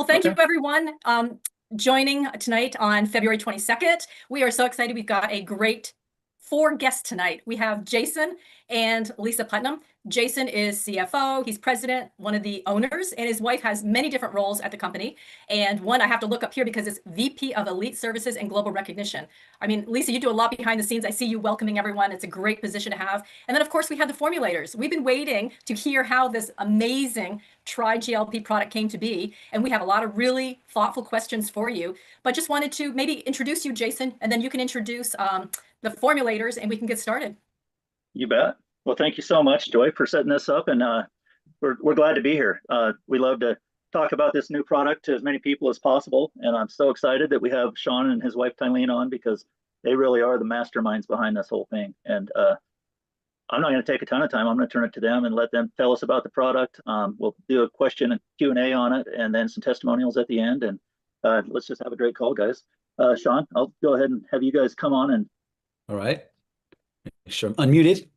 Well, thank you Okay. everyone joining tonight on February 22nd. We are so excited. We've got a great four guests tonight. We have Jason and Lisa Putnam. Jason is CFO, he's president, one of the owners, and his wife has many different roles at the company. And one I have to look up here because it's VP of Elite Services and Global Recognition. I mean, Lisa, you do a lot behind the scenes. I see you welcoming everyone. It's a great position to have. And then, of course, we have the formulators. We've been waiting to hear how this amazing TriGLP product came to be. And we have a lot of really thoughtful questions for you. But just wanted to maybe introduce you, Jason, and then you can introduce the formulators and we can get started. You bet. Well, thank you so much, Joy, for setting this up, and we're glad to be here. We love to talk about this new product to as many people as possible, and I'm so excited that we have Sean and his wife Tylene on because they really are the masterminds behind this whole thing. And I'm not going to take a ton of time. I'm going to turn it to them and let them tell us about the product. We'll do a question and Q&A on it, and then some testimonials at the end. And let's just have a great call, guys. Sean, I'll go ahead and have you guys come on and. All right. Make sure I'm unmuted.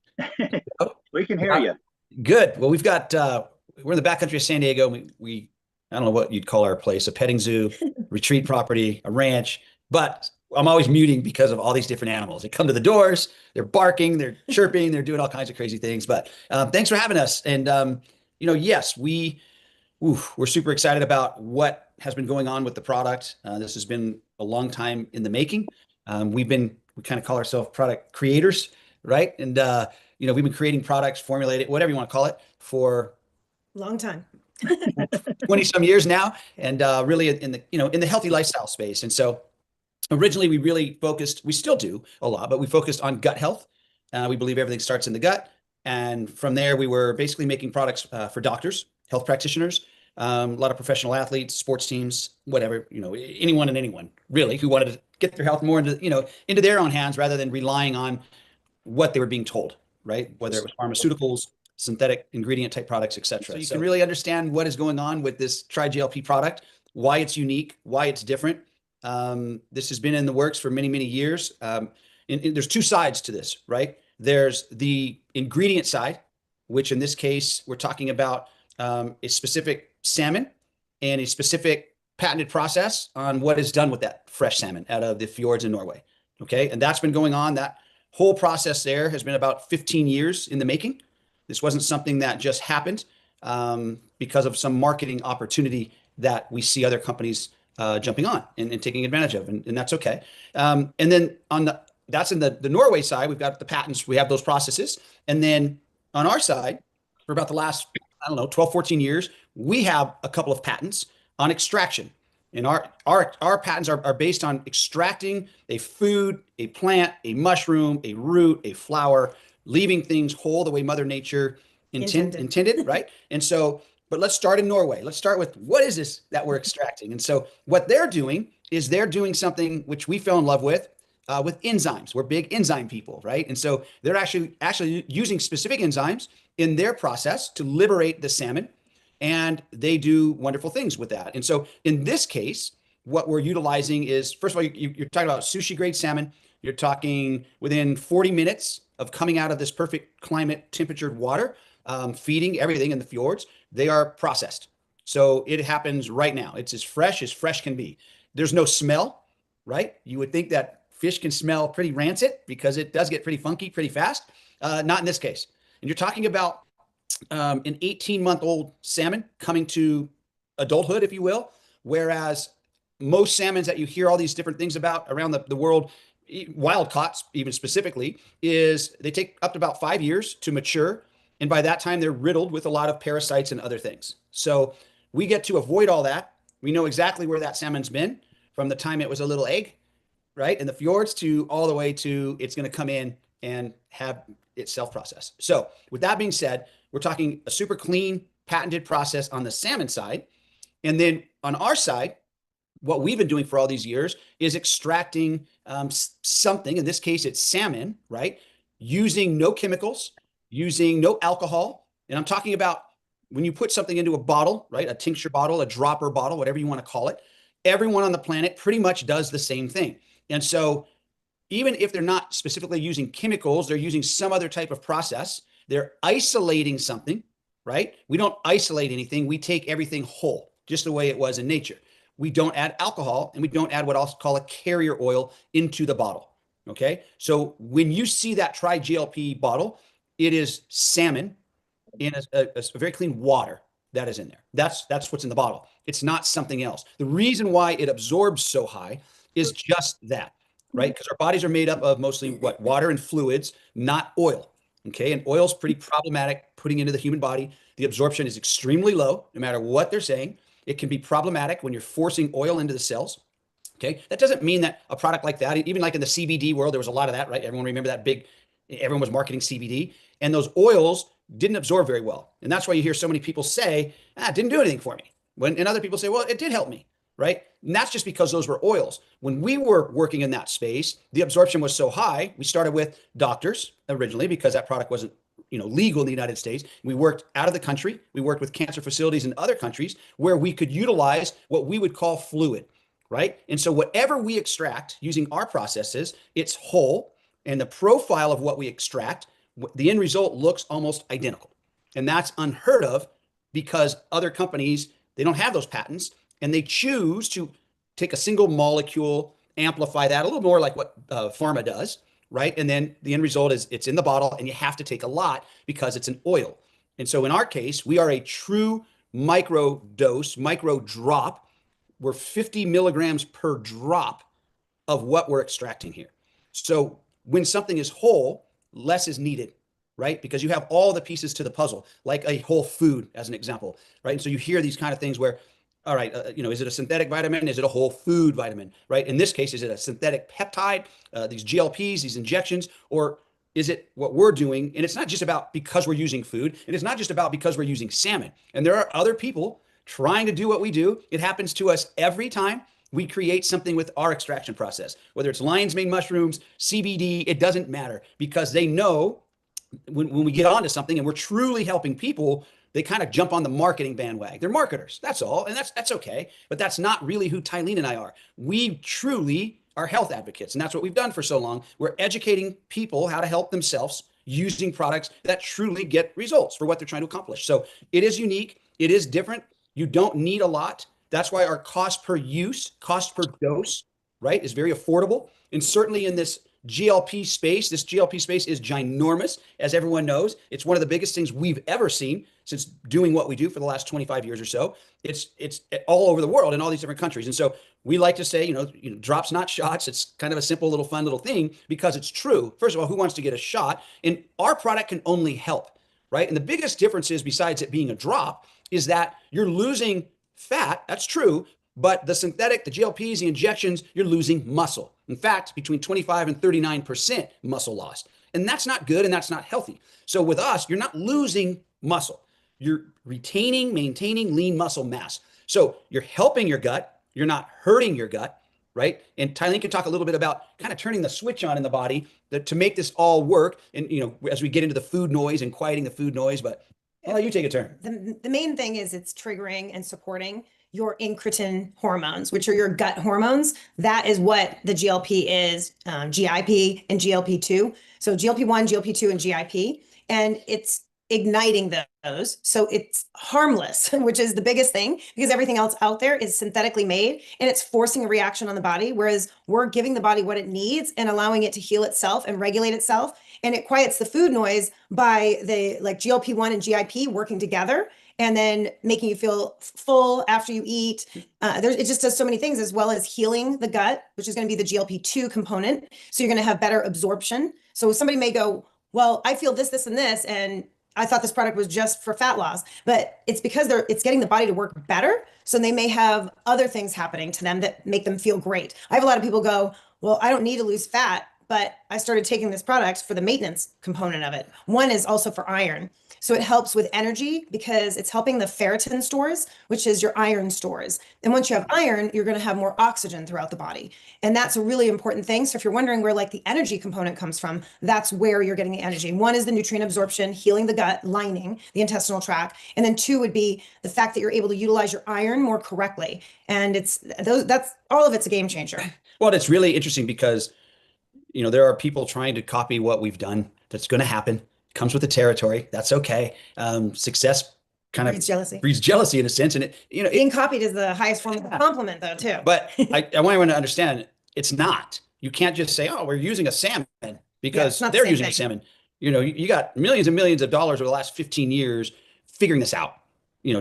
We can hear you. Good. Well, we've got we're in the backcountry of San Diego. We I don't know what you'd call our place, a petting zoo, retreat property, a ranch, but I'm always muting because of all these different animals. They come to the doors, they're barking, they're chirping, they're doing all kinds of crazy things. But thanks for having us. And yes, we're super excited about what has been going on with the product. This has been a long time in the making. We kind of call ourselves product creators, right? And we've been creating products, formulated, whatever you want to call it, for long time. 20 some years now, and really in the healthy lifestyle space. And so originally we really focused, we still do a lot, but we focused on gut health. We believe everything starts in the gut. And from there, we were basically making products for doctors, health practitioners, a lot of professional athletes, sports teams, whatever, anyone and anyone really who wanted to get their health more into their own hands rather than relying on what they were being told, right? Whether it was pharmaceuticals, synthetic ingredient type products, et cetera. So you can really understand what is going on with this TriGLP product, why it's unique, why it's different. This has been in the works for many, many years. And there's two sides to this, right? There's the ingredient side, which in this case, we're talking about a specific salmon and a specific patented process on what is done with that fresh salmon out of the fjords in Norway. Okay. And that's been going on. That whole process there has been about 15 years in the making. This wasn't something that just happened because of some marketing opportunity that we see other companies jumping on and taking advantage of, and that's okay. And then that's in the Norway side, we've got the patents, we have those processes. And then on our side, for about the last, 12, 14 years, we have a couple of patents on extraction. And our patents are based on extracting a food, a plant, a mushroom, a root, a flower, leaving things whole the way Mother Nature intended, right? And so, but let's start in Norway. Let's start with what is this that we're extracting? And so what they're doing is they're doing something which we fell in love with enzymes. We're big enzyme people, right? And so they're actually using specific enzymes in their process to liberate the salmon, and they do wonderful things with that. And so in this case, what we're utilizing is, first of all, you're talking about sushi grade salmon. You're talking within 40 minutes of coming out of this perfect climate temperatured water, feeding everything in the fjords, they are processed. So it happens right now. It's as fresh can be. There's no smell, right? You would think that fish can smell pretty rancid because it does get pretty funky pretty fast. Not in this case. And you're talking about an 18-month-old salmon coming to adulthood, if you will, whereas most salmons that you hear all these different things about around the world, wild caught even specifically, is they take up to about 5 years to mature. And by that time, they're riddled with a lot of parasites and other things. So we get to avoid all that. We know exactly where that salmon's been from the time it was a little egg, right, in the fjords to all the way to it's going to come in and have it self-processed. So with that being said, we're talking a super clean, patented process on the salmon side. And then on our side, what we've been doing for all these years is extracting something, in this case, it's salmon, right? Using no chemicals, using no alcohol. And I'm talking about when you put something into a bottle, right? A tincture bottle, a dropper bottle, whatever you want to call it. Everyone on the planet pretty much does the same thing. And so even if they're not specifically using chemicals, they're using some other type of process. They're isolating something, right? We don't isolate anything. We take everything whole. just the way it was in nature. We don't add alcohol, and we don't add what I'll call a carrier oil into the bottle. Okay. So when you see that TriGLP bottle, it is salmon in a very clean water that is in there. That's what's in the bottle. It's not something else. The reason why it absorbs so high is just that, right? Because our bodies are made up of mostly what? Water and fluids, not oil. Okay. And oil is pretty problematic putting into the human body. The absorption is extremely low, no matter what they're saying. It can be problematic when you're forcing oil into the cells. Okay. That doesn't mean that a product like that, even like in the CBD world, there was a lot of that, right? Everyone remember that everyone was marketing CBD, and those oils didn't absorb very well. And that's why you hear so many people say, it didn't do anything for me. And other people say, well, it did help me, right? And that's just because those were oils. When we were working in that space, the absorption was so high. We started with doctors originally because that product wasn't legal in the United States. We worked out of the country. We worked with cancer facilities in other countries where we could utilize what we would call fluid, right? And so whatever we extract using our processes, it's whole, and the profile of what we extract, the end result looks almost identical. And that's unheard of because other companies, they don't have those patents, and they choose to take a single molecule, amplify that a little more like what pharma does, right? And then the end result is it's in the bottle, and you have to take a lot because it's an oil. And so in our case, we are a true micro dose, micro drop. We're 50 milligrams per drop of what we're extracting here. So when something is whole, less is needed, right? Because you have all the pieces to the puzzle, like a whole food as an example, right? And so you hear these kind of things where, all right, is it a synthetic vitamin? Is it a whole food vitamin, right? In this case, is it a synthetic peptide, these GLPs, these injections, or is it what we're doing? And it's not just about because we're using food, and it's not just about because we're using salmon. And there are other people trying to do what we do. It happens to us every time we create something with our extraction process, whether it's lion's mane mushrooms, CBD, it doesn't matter, because they know when we get onto something and we're truly helping people, they kind of jump on the marketing bandwagon. They're marketers, that's all. And that's okay. But that's not really who Tylene and I are. We truly are health advocates. And that's what we've done for so long. We're educating people how to help themselves using products that truly get results for what they're trying to accomplish. So it is unique. It is different. You don't need a lot. That's why our cost per use, cost per dose, right, is very affordable. And certainly in this GLP space is ginormous, as everyone knows. It's one of the biggest things we've ever seen since doing what we do for the last 25 years or so. It's all over the world in all these different countries. And so we like to say, drops, not shots. It's kind of a simple little fun little thing because it's true. First of all, who wants to get a shot? And our product can only help, right? And the biggest difference is, besides it being a drop, is that you're losing fat. That's true. But the synthetic, the GLPs, the injections, you're losing muscle. In fact, between 25 and 39% muscle loss. And that's not good, and that's not healthy. So with us, you're not losing muscle. You're retaining, maintaining lean muscle mass. So you're helping your gut. You're not hurting your gut, right? And Tylene can talk a little bit about kind of turning the switch on in the body to make this all work. And, as we get into the food noise and quieting the food noise, but I'll let you take a turn. The main thing is it's triggering and supporting your incretin hormones, which are your gut hormones. That is what the GLP is, GIP and GLP-2. So GLP-1, GLP-2, and GIP, and it's igniting those. So it's harmless, which is the biggest thing, because everything else out there is synthetically made, and it's forcing a reaction on the body, whereas we're giving the body what it needs and allowing it to heal itself and regulate itself. And it quiets the food noise by the GLP-1 and GIP working together, and then making you feel full after you eat. It just does so many things, as well as healing the gut, which is going to be the GLP-2 component. So you're going to have better absorption. So somebody may go, well, I feel this, this, and this, and I thought this product was just for fat loss, but it's because it's getting the body to work better. So they may have other things happening to them that make them feel great. I have a lot of people go, well, I don't need to lose fat, but I started taking this product for the maintenance component of it. One is also for iron. So it helps with energy because it's helping the ferritin stores, which is your iron stores. And once you have iron, you're going to have more oxygen throughout the body. And that's a really important thing. So if you're wondering where the energy component comes from, that's where you're getting the energy. One is the nutrient absorption, healing the gut lining, the intestinal tract. And then two would be the fact that you're able to utilize your iron more correctly. And that's all of it's a game changer. Well, it's really interesting because, there are people trying to copy what we've done. That's going to happen. Comes with the territory. That's okay. Success kind of Breeds jealousy. breeds jealousy in a sense. And Being copied is the highest form of a compliment, though, too. but I want everyone to understand it's not. You can't just say, oh, we're using a salmon because not the they're same using a thing. salmon. You got millions and millions of dollars over the last 15 years figuring this out,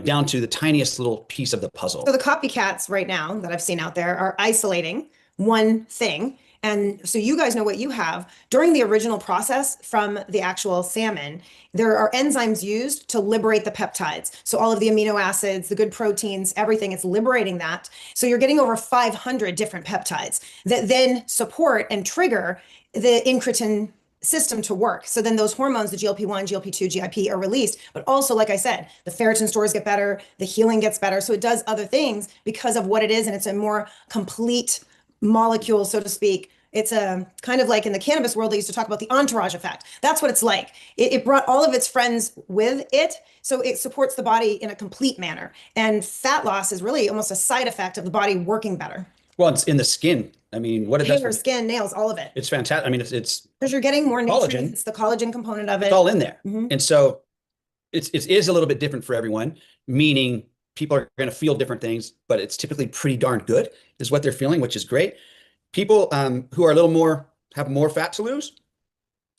down to the tiniest little piece of the puzzle. So the copycats right now that I've seen out there are isolating one thing. And so you guys know what you have. During the original process from the actual salmon, there are enzymes used to liberate the peptides. So all of the amino acids, the good proteins, everything, it's liberating that. So you're getting over 500 different peptides that then support and trigger the incretin system to work. So then those hormones, the GLP-1, GLP-2, GIP are released. But also, like I said, the ferritin stores get better, the healing gets better. So it does other things because of what it is. And it's a more complete molecule, so to speak. It's a kind of like in the cannabis world, they used to talk about the entourage effect. That's what it's like. It brought all of its friends with it. So it supports the body in a complete manner. And fat loss is really almost a side effect of the body working better. Well, it's in the skin. I mean, what it does Hair, for skin, nails, all of it. it's fantastic. I mean, it's Because you're getting more collagen. nutrients. It's the collagen component of it. It's all in there. Mhm. And so it is a little bit different for everyone, meaning people are going to feel different things, but it's typically pretty darn good is what they're feeling, which is great. People who are a little more, have more fat to lose,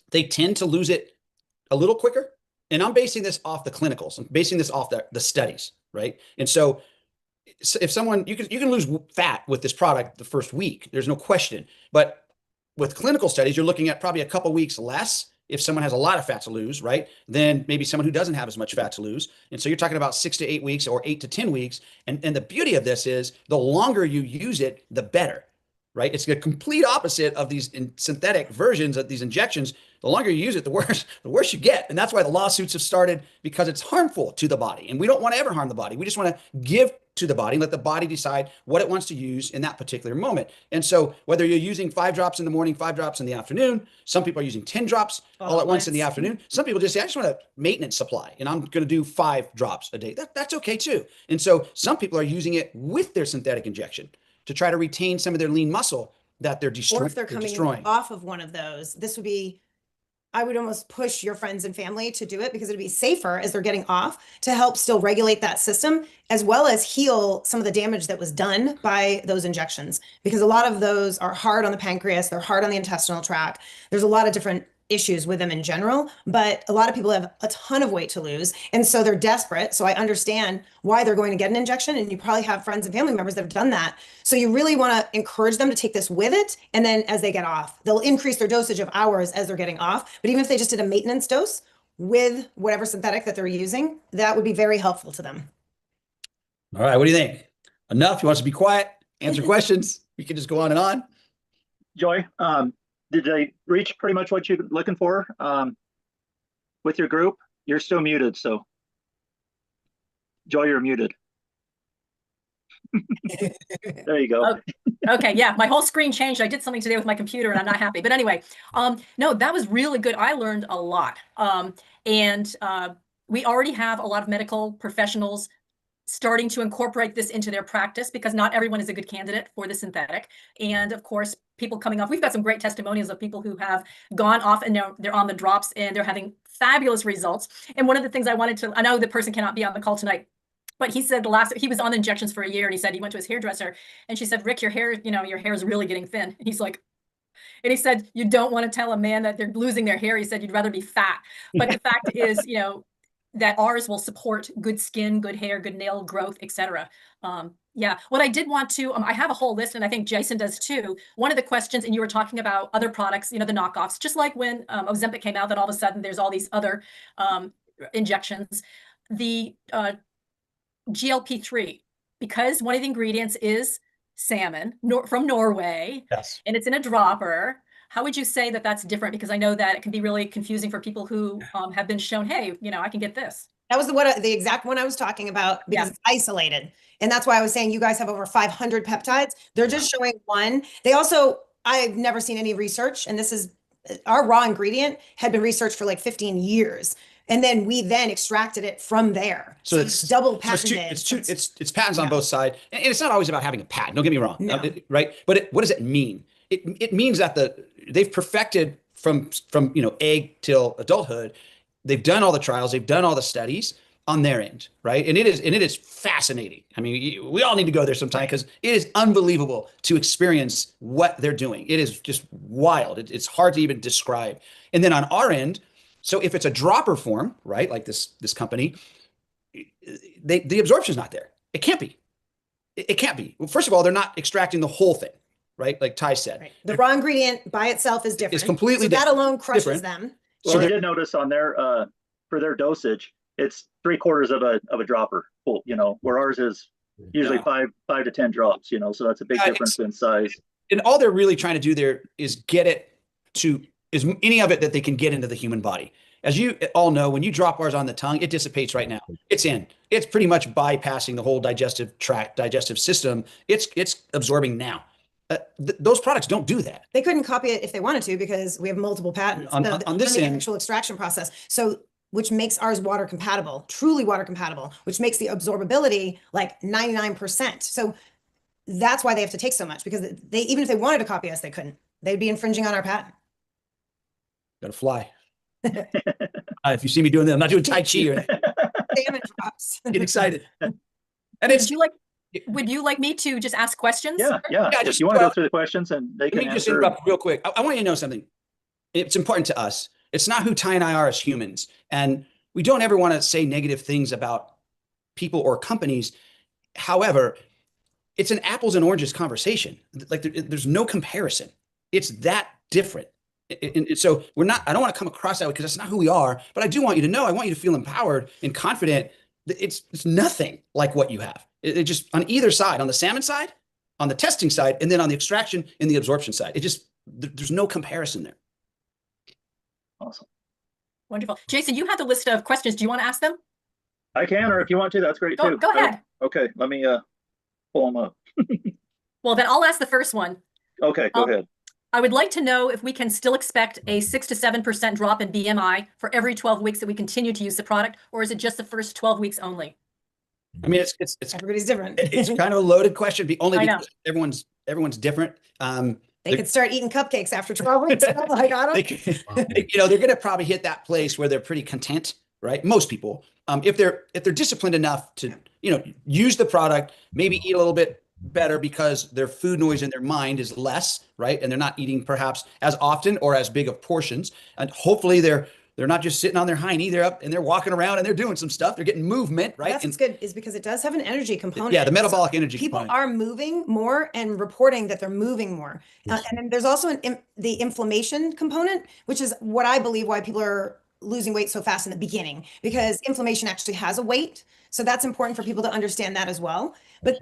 they tend to lose it a little quicker. And I'm basing this off the clinicals. I'm basing this off the studies, right? And so if someone, you can lose fat with this product the first week, there's no question. But with clinical studies, you're looking at probably a couple weeks less if someone has a lot of fat to lose, right? Then maybe someone who doesn't have as much fat to lose. And so you're talking about 6 to 8 weeks or 8 to 10 weeks. And the beauty of this is the longer you use it, the better, right? It's the complete opposite of these synthetic versions of these injections. The longer you use it, the worse you get. And that's why the lawsuits have started, because it's harmful to the body. And we don't want to ever harm the body. We just want to give to the body, let the body decide what it wants to use in that particular moment. And so whether you're using 5 drops in the morning, 5 drops in the afternoon, some people are using 10 drops all at once in the afternoon. Some people just say, I just want a maintenance supply and I'm going to do 5 drops a day. That's okay too. And so some people are using it with their synthetic injection to try to retain some of their lean muscle that they're destroying. Or if they're coming off of one of those, this would be, I would almost push your friends and family to do it because it'd be safer as they're getting off to help still regulate that system, as well as heal some of the damage that was done by those injections. Because a lot of those are hard on the pancreas, they're hard on the intestinal tract. There's a lot of different issues with them in general, but a lot of people have a ton of weight to lose. And so they're desperate. So I understand why they're going to get an injection. And you probably have friends and family members that have done that. So you really want to encourage them to take this with it. And then as they get off, they'll increase their dosage of hours as they're getting off. But even if they just did a maintenance dose with whatever synthetic that they're using, that would be very helpful to them. All right. What do you think? Enough? You want us to be quiet? Answer questions? We can just go on and on. Joy, did I reach pretty much what you're looking for with your group? You're still muted, so Joy, you're muted. There you go. Okay, yeah, my whole screen changed. I did something today with my computer and I'm not happy. But anyway, no, that was really good. I learned a lot. And we already have a lot of medical professionals starting to incorporate this into their practice because not everyone is a good candidate for the synthetic. And of course, people coming off, we've got some great testimonials of people who have gone off and they're on the drops and they're having fabulous results. And one of the things I know the person cannot be on the call tonight, but he said he was on injections for a year and he said he went to his hairdresser and she said, Rick, your hair is really getting thin. And he's like, and he said, you don't want to tell a man that they're losing their hair. He said, you'd rather be fat. But the fact is, that ours will support good skin, good hair, good nail growth, etc. Yeah, what I did want to, I have a whole list and I think Jason does too. One of the questions, and you were talking about other products, the knockoffs, just like when Ozempic came out, that all of a sudden there's all these other injections. The GLP-3, because one of the ingredients is salmon from Norway, yes, and it's in a dropper. How would you say that that's different? Because I know that it can be really confusing for people who have been shown, hey, I can get this. That was the exact one I was talking about because it's isolated. And that's why I was saying you guys have over 500 peptides. They're just showing one. They also, I've never seen any research, and this is our raw ingredient had been researched for like 15 years. And then we extracted it from there. So it's double patented. It's patents on both sides. And it's not always about having a patent. Don't get me wrong. No. Right. But what does it mean? It means that they've perfected from egg till adulthood. They've done all the trials. They've done all the studies. on their end, right? And it is fascinating. I mean, we all need to go there sometime because it is unbelievable to experience what they're doing. It is just wild. It's hard to even describe. And then on our end, so if it's a dropper form, right, like this company, the absorption's not there. It can't be. It can't be. Well, first of all, they're not extracting the whole thing, right? Like Ty said. Right. The raw ingredient by itself is different. It's completely so that different. alone crushes Different. them. Well, So I did notice on their for their dosage, it's 3/4 of a dropper full, you know, where ours is usually Yeah. 5 to 10 drops, you know, so that's a big Yeah, difference in size. and all they're really trying to do there is get it to is any of it that they can get into the human body. As you all know, when you drop ours on the tongue, it dissipates right now. It's in. It's pretty much bypassing the whole digestive tract, digestive system. It's absorbing now. Those products don't do that. They couldn't copy it if they wanted to because we have multiple patents On this the end, actual extraction process. So which makes ours water compatible, truly water compatible, which makes the absorbability like 99%. So that's why they have to take so much because they even if they wanted to copy us, they couldn't. They'd be infringing on our patent. gotta fly. If you see me doing that, I'm not doing Tai Chi or anything. Salmon drops. Get excited. And Would you like me to just ask questions? Yeah. If just you want to go through the questions and they let can me just answer. interrupt real quick. I want you to know something. It's important to us. It's not who Ty and I are as humans. And we don't ever want to say negative things about people or companies. However, it's an apples and oranges conversation. Like there's no comparison. It's that different. And so I don't want to come across that way because that's not who we are. But I do want you to know, I want you to feel empowered and confident that it's nothing like what you have. It just on either side, on the salmon side, on the testing side, and then on the extraction and the absorption side. There's no comparison there. Awesome. Wonderful. Jason, you had the list of questions. Do you want to ask them? I can, or if you want to, that's great too. Go ahead. Okay, let me pull them up. Well, then I'll ask the first one. Okay, go ahead. I would like to know if we can still expect a 6 to 7% drop in BMI for every 12 weeks that we continue to use the product, or is it just the first 12 weeks only? I mean, it's Everybody's different. it's kind of a loaded question, only I know. because everyone's different. They could start eating cupcakes after 12 weeks. I'm like, I don't. They're going to probably hit that place where they're pretty content, right? Most people, if they're disciplined enough to, use the product, maybe eat a little bit better because their food noise in their mind is less, right? And they're not eating perhaps as often or as big of portions. And hopefully they're not just sitting on their hiney. They're up and they're walking around and they're doing some stuff. They're getting movement, right? That's what's good is because it does have an energy component. Yeah, the metabolic energy People component. are moving more and reporting that they're moving more. And then there's also the inflammation component, which is what I believe why people are losing weight so fast in the beginning, because inflammation actually has a weight. So that's important for people to understand that as well. But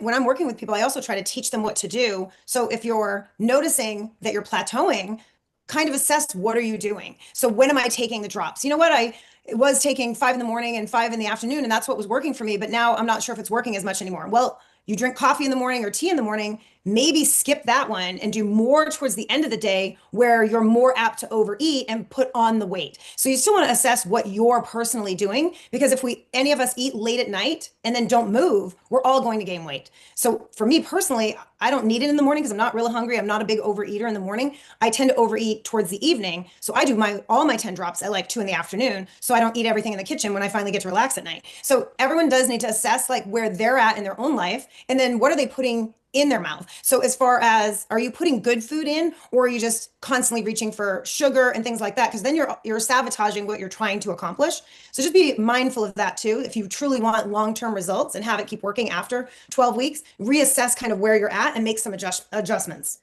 when I'm working with people, I also try to teach them what to do. So if you're noticing that you're plateauing, kind of assess what are you doing? So when am I taking the drops? You know what? I was taking 5 in the morning and 5 in the afternoon, and that's what was working for me. But now I'm not sure if it's working as much anymore. Well, you drink coffee in the morning or tea in the morning, maybe skip that one and do more towards the end of the day where you're more apt to overeat and put on the weight. So you still want to assess what you're personally doing, because if any of us eat late at night and then don't move, we're all going to gain weight. So for me personally, I don't need it in the morning because I'm not really hungry. I'm not a big overeater in the morning. I tend to overeat towards the evening. So I do all my 10 drops at like 2 in the afternoon. So I don't eat everything in the kitchen when I finally get to relax at night. So everyone does need to assess like where they're at in their own life. And then what are they putting in their mouth? So as far as, are you putting good food in, or are you just constantly reaching for sugar and things like that? Because then you're sabotaging what you're trying to accomplish. So just be mindful of that too. If you truly want long-term results and have it keep working after 12 weeks, reassess kind of where you're at and make some adjustments.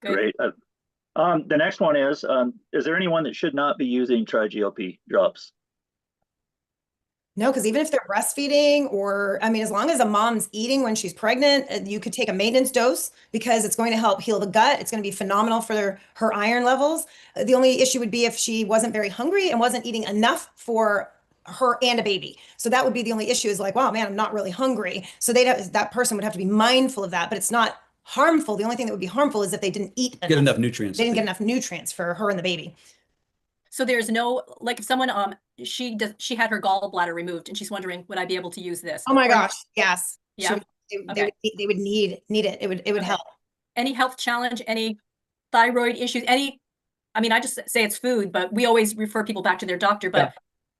Good. Great. The next one is there anyone that should not be using TriGLP drops? No, because even if they're breastfeeding, or I mean, as long as a mom's eating when she's pregnant, you could take a maintenance dose because it's going to help heal the gut. It's going to be phenomenal for her iron levels. The only issue would be if she wasn't very hungry and wasn't eating enough for her and a baby. So that would be the only issue, is like, wow, man, I'm not really hungry. So that person would have to be mindful of that, but it's not harmful. The only thing that would be harmful is if they didn't eat enough. Get enough nutrients. They didn't get enough nutrients for her and the baby. So there's no, like, if someone she had her gallbladder removed and she's wondering, would I be able to use this? Oh my gosh, yes. Yeah. They would need it. It would Okay. help. Any health challenge, any thyroid issues, I mean, I just say it's food, but we always refer people back to their doctor. But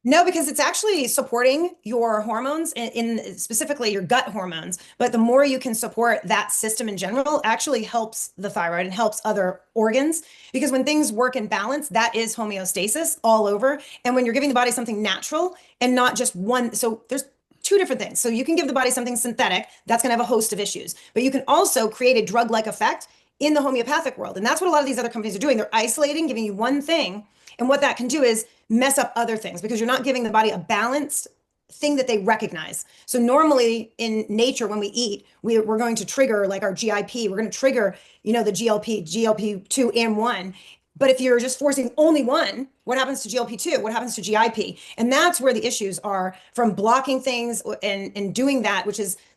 No, because it's actually supporting your hormones in specifically your gut hormones. But the more you can support that system in general, actually helps the thyroid and helps other organs. Because when things work in balance, that is homeostasis all over. And when you're giving the body something natural and not just one, so there's two different things. So you can give the body something synthetic, that's going to have a host of issues. But you can also create a drug-like effect in the homeopathic world. And that's what a lot of these other companies are doing. They're isolating, giving you one thing. And what that can do is mess up other things because you're not giving the body a balanced thing that they recognize. So normally in nature, when we eat, we're going to trigger like our GIP, we're going to trigger, the GLP2 and 1. But if you're just forcing only one, what happens to GLP2? What happens to GIP? And that's where the issues are from blocking things and doing that,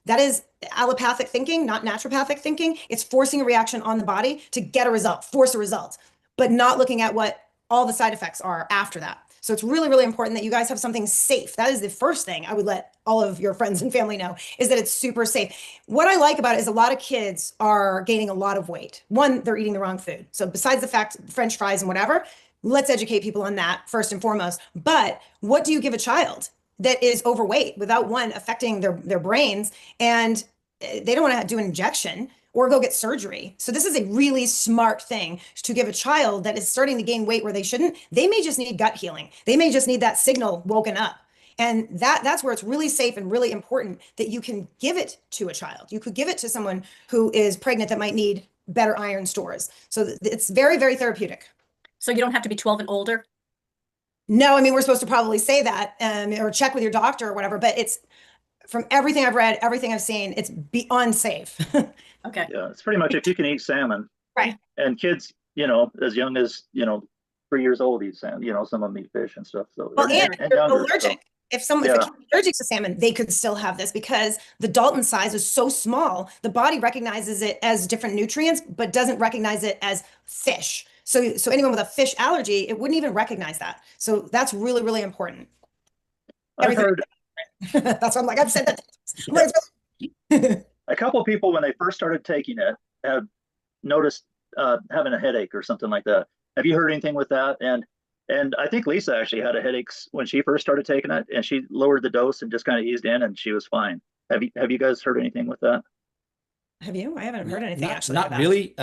that is allopathic thinking, not naturopathic thinking. It's forcing a reaction on the body to get a result, force a result, but not looking at what all the side effects are after that. So it's really, really important that you guys have something safe. That is the first thing I would let all of your friends and family know, is that it's super safe. What I like about it is a lot of kids are gaining a lot of weight. One, they're eating the wrong food. So besides the fact, French fries and whatever, let's educate people on that first and foremost. But what do you give a child that is overweight without one affecting their brains, and they don't want to do an injection or go get surgery? So this is a really smart thing to give a child that is starting to gain weight where they shouldn't. They may just need gut healing. They may just need that signal woken up. And that's where it's really safe and really important that you can give it to a child. You could give it to someone who is pregnant that might need better iron stores. So it's very, very therapeutic. So you don't have to be 12 and older? No, I mean, we're supposed to probably say that or check with your doctor or whatever, but it's from everything I've read, everything I've seen, it's beyond safe. Okay. Yeah, it's pretty much if you can eat salmon. Right. And kids, as young as, 3 years old eat salmon, some of them eat fish and stuff. So, Well, and if you're younger, allergic. so. If a kid is allergic to salmon, they could still have this because the Dalton size is so small. The body recognizes it as different nutrients, but doesn't recognize it as fish. So anyone with a fish allergy, it wouldn't even recognize that. So that's really, really important. I've heard that's what I'm like, I've said that. a couple of people, when they first started taking it, have noticed having a headache or something like that. Have you heard anything with that? And I think Lisa actually had a headaches when she first started taking it, and she lowered the dose and just kind of eased in, and she was fine. Have you guys heard anything with that? Have you? I haven't heard anything actually. Not really.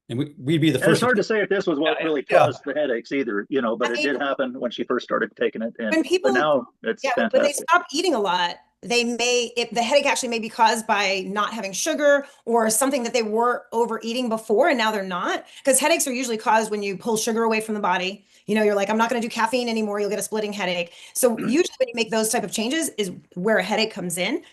And we'd be the first. It's hard to say if this was what really caused the headaches either, but it did happen when she first started taking it. And but now it's fantastic. When they stop eating a lot, the headache actually may be caused by not having sugar or something that they were overeating before and now they're not. Because headaches are usually caused when you pull sugar away from the body. You're like, I'm not going to do caffeine anymore. You'll get a splitting headache. So usually when you make those type of changes is where a headache comes in.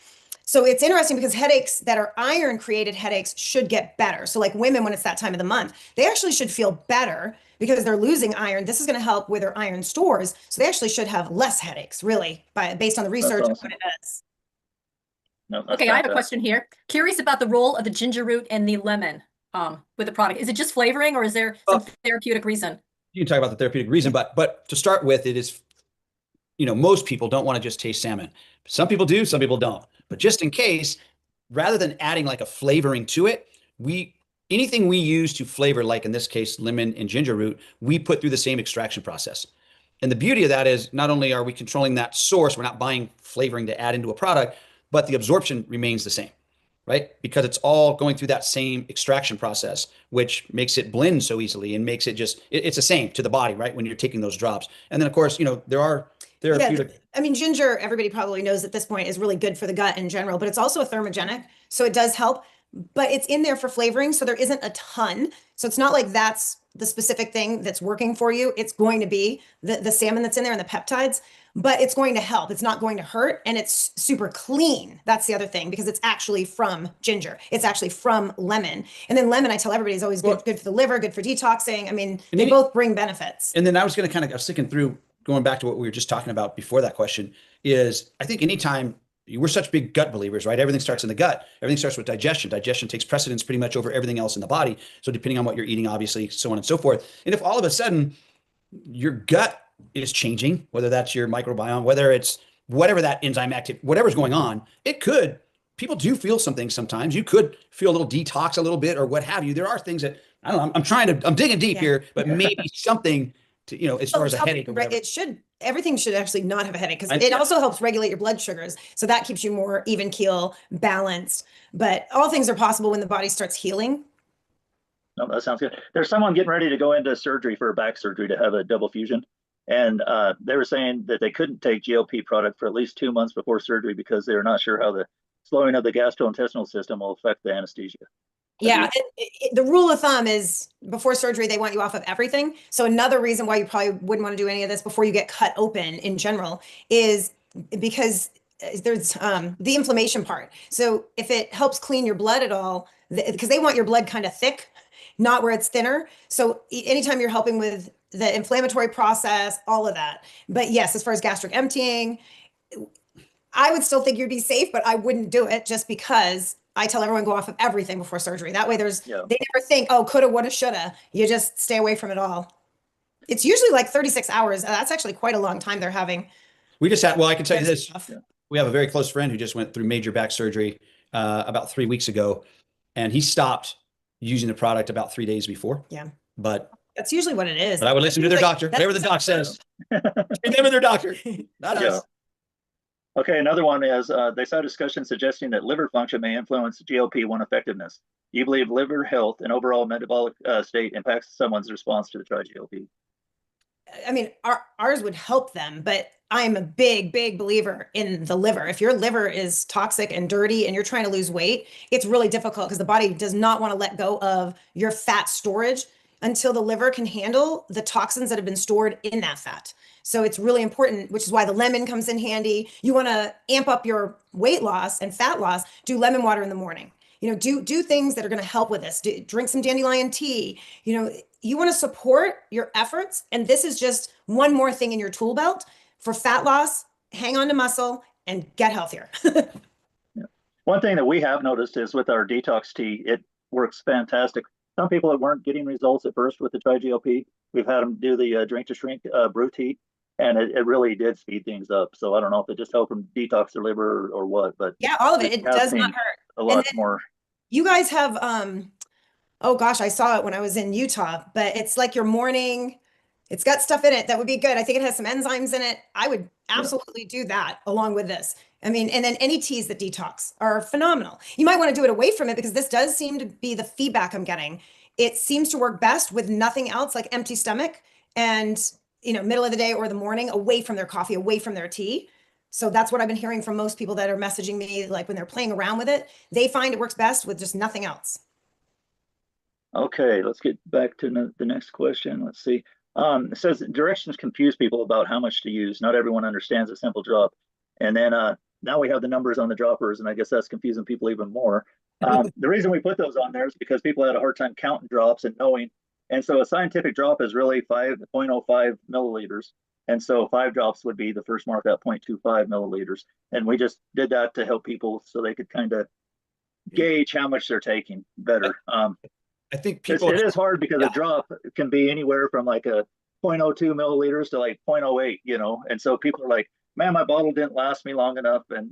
So it's interesting because headaches that are iron created headaches should get better. So like women, when it's that time of the month, they actually should feel better because they're losing iron. This is going to help with their iron stores. So they actually should have less headaches, really, based on the research and what it does. No, okay, I have a question here. Curious about the role of the ginger root and the lemon with the product. Is it just flavoring or is there some therapeutic reason? You can talk about the therapeutic reason, but to start with, it is, most people don't want to just taste salmon. Some people do, some people don't. But just in case, rather than adding like a flavoring to it, anything we use to flavor, like in this case, lemon and ginger root, we put through the same extraction process. And the beauty of that is not only are we controlling that source, we're not buying flavoring to add into a product, but the absorption remains the same, right? Because it's all going through that same extraction process, which makes it blend so easily and makes it it's the same to the body, right? When you're taking those drops. And then of course, there are therapeutic. Yeah, I mean, ginger, everybody probably knows at this point is really good for the gut in general, but it's also a thermogenic. So it does help, but it's in there for flavoring. So there isn't a ton. So it's not like that's the specific thing that's working for you. It's going to be the salmon that's in there and the peptides, but it's going to help. It's not going to hurt. And it's super clean. That's the other thing, because it's actually from ginger. It's actually from lemon. And then lemon, I tell everybody, is always good for the liver, good for detoxing. I mean, they both bring benefits. And then I was going to I was thinking through, going back to what we were just talking about before that question, is I think anytime we're such big gut believers, right? Everything starts in the gut. Everything starts with digestion. Digestion takes precedence pretty much over everything else in the body. So depending on what you're eating, obviously, so on and so forth. And if all of a sudden your gut is changing, whether that's your microbiome, whether it's whatever that enzyme active, whatever's going on, people do feel something sometimes. You could feel a little detox a little bit or what have you. There are things that, I don't know, I'm digging deep here, but maybe something to, as far as a headache or whatever. everything should actually not have a headache, because I- it also helps regulate your blood sugars. So that keeps you more even keel, balanced. But all things are possible when the body starts healing. No, that sounds good. There's someone getting ready to go into surgery for back surgery to have a double fusion. And they were saying that they couldn't take GLP product for at least 2 months before surgery because they're not sure how the slowing of the gastrointestinal system will affect the anesthesia. Yeah, the rule of thumb is before surgery, they want you off of everything. So another reason why you probably wouldn't want to do any of this before you get cut open in general is because there's the inflammation part. So if it helps clean your blood at all, because they want your blood kind of thick, not where it's thinner. So anytime you're helping with the inflammatory process, all of that. But yes, as far as gastric emptying, I would still think you'd be safe, but I wouldn't do it just because I tell everyone go off of everything before surgery. That way they never think, oh, coulda, woulda, shoulda. You just stay away from it all. It's usually like 36 hours. That's actually quite a long time they're having. We just had, well, I can tell you this. Stuff. We have a very close friend who just went through major back surgery about 3 weeks ago, and he stopped using the product about 3 days before. Yeah. But that's usually what it is. I would listen to their doctor, whatever the doc says. Remember their doctor, not us. Okay, another one is they saw a discussion suggesting that liver function may influence GLP-1 effectiveness. Do you believe liver health and overall metabolic state impacts someone's response to the TriGLP? I mean, ours would help them, but I'm a big, big believer in the liver. If your liver is toxic and dirty and you're trying to lose weight, it's really difficult because the body does not want to let go of your fat storage until the liver can handle the toxins that have been stored in that fat. So it's really important, which is why the lemon comes in handy. You want to amp up your weight loss and fat loss, do lemon water in the morning. Do things that are going to help with this. Drink some dandelion tea. You want to support your efforts. And this is just one more thing in your tool belt for fat loss, hang on to muscle, and get healthier. One thing that we have noticed is with our detox tea, it works fantastic. Some people that weren't getting results at first with the TriGLP, we've had them do the drink to shrink brew tea, and it really did speed things up. So I don't know if it just helped them detox their liver or what, but yeah, all of it. It does not hurt. A lot more. You guys have, oh gosh, I saw it when I was in Utah, but it's like your morning, it's got stuff in it that would be good. I think it has some enzymes in it. I would absolutely do that along with this. I mean, and then any teas that detox are phenomenal. You might want to do it away from it because this does seem to be the feedback I'm getting. It seems to work best with nothing else, like empty stomach and, middle of the day or the morning, away from their coffee, away from their tea. So that's what I've been hearing from most people that are messaging me, like when they're playing around with it, they find it works best with just nothing else. Okay, let's get back to the next question. Let's see. It says directions confuse people about how much to use. Not everyone understands a simple drop. And then now we have the numbers on the droppers, and I guess that's confusing people even more. The reason we put those on there is because people had a hard time counting drops and knowing. And so a scientific drop is really 5.05 milliliters. And so 5 drops would be the first mark at 0.25 milliliters. And we just did that to help people so they could kind of gauge how much they're taking better. I think people, it is hard because a drop can be anywhere from like a 0.02 milliliters to like 0.08, and so people are like, man, my bottle didn't last me long enough. And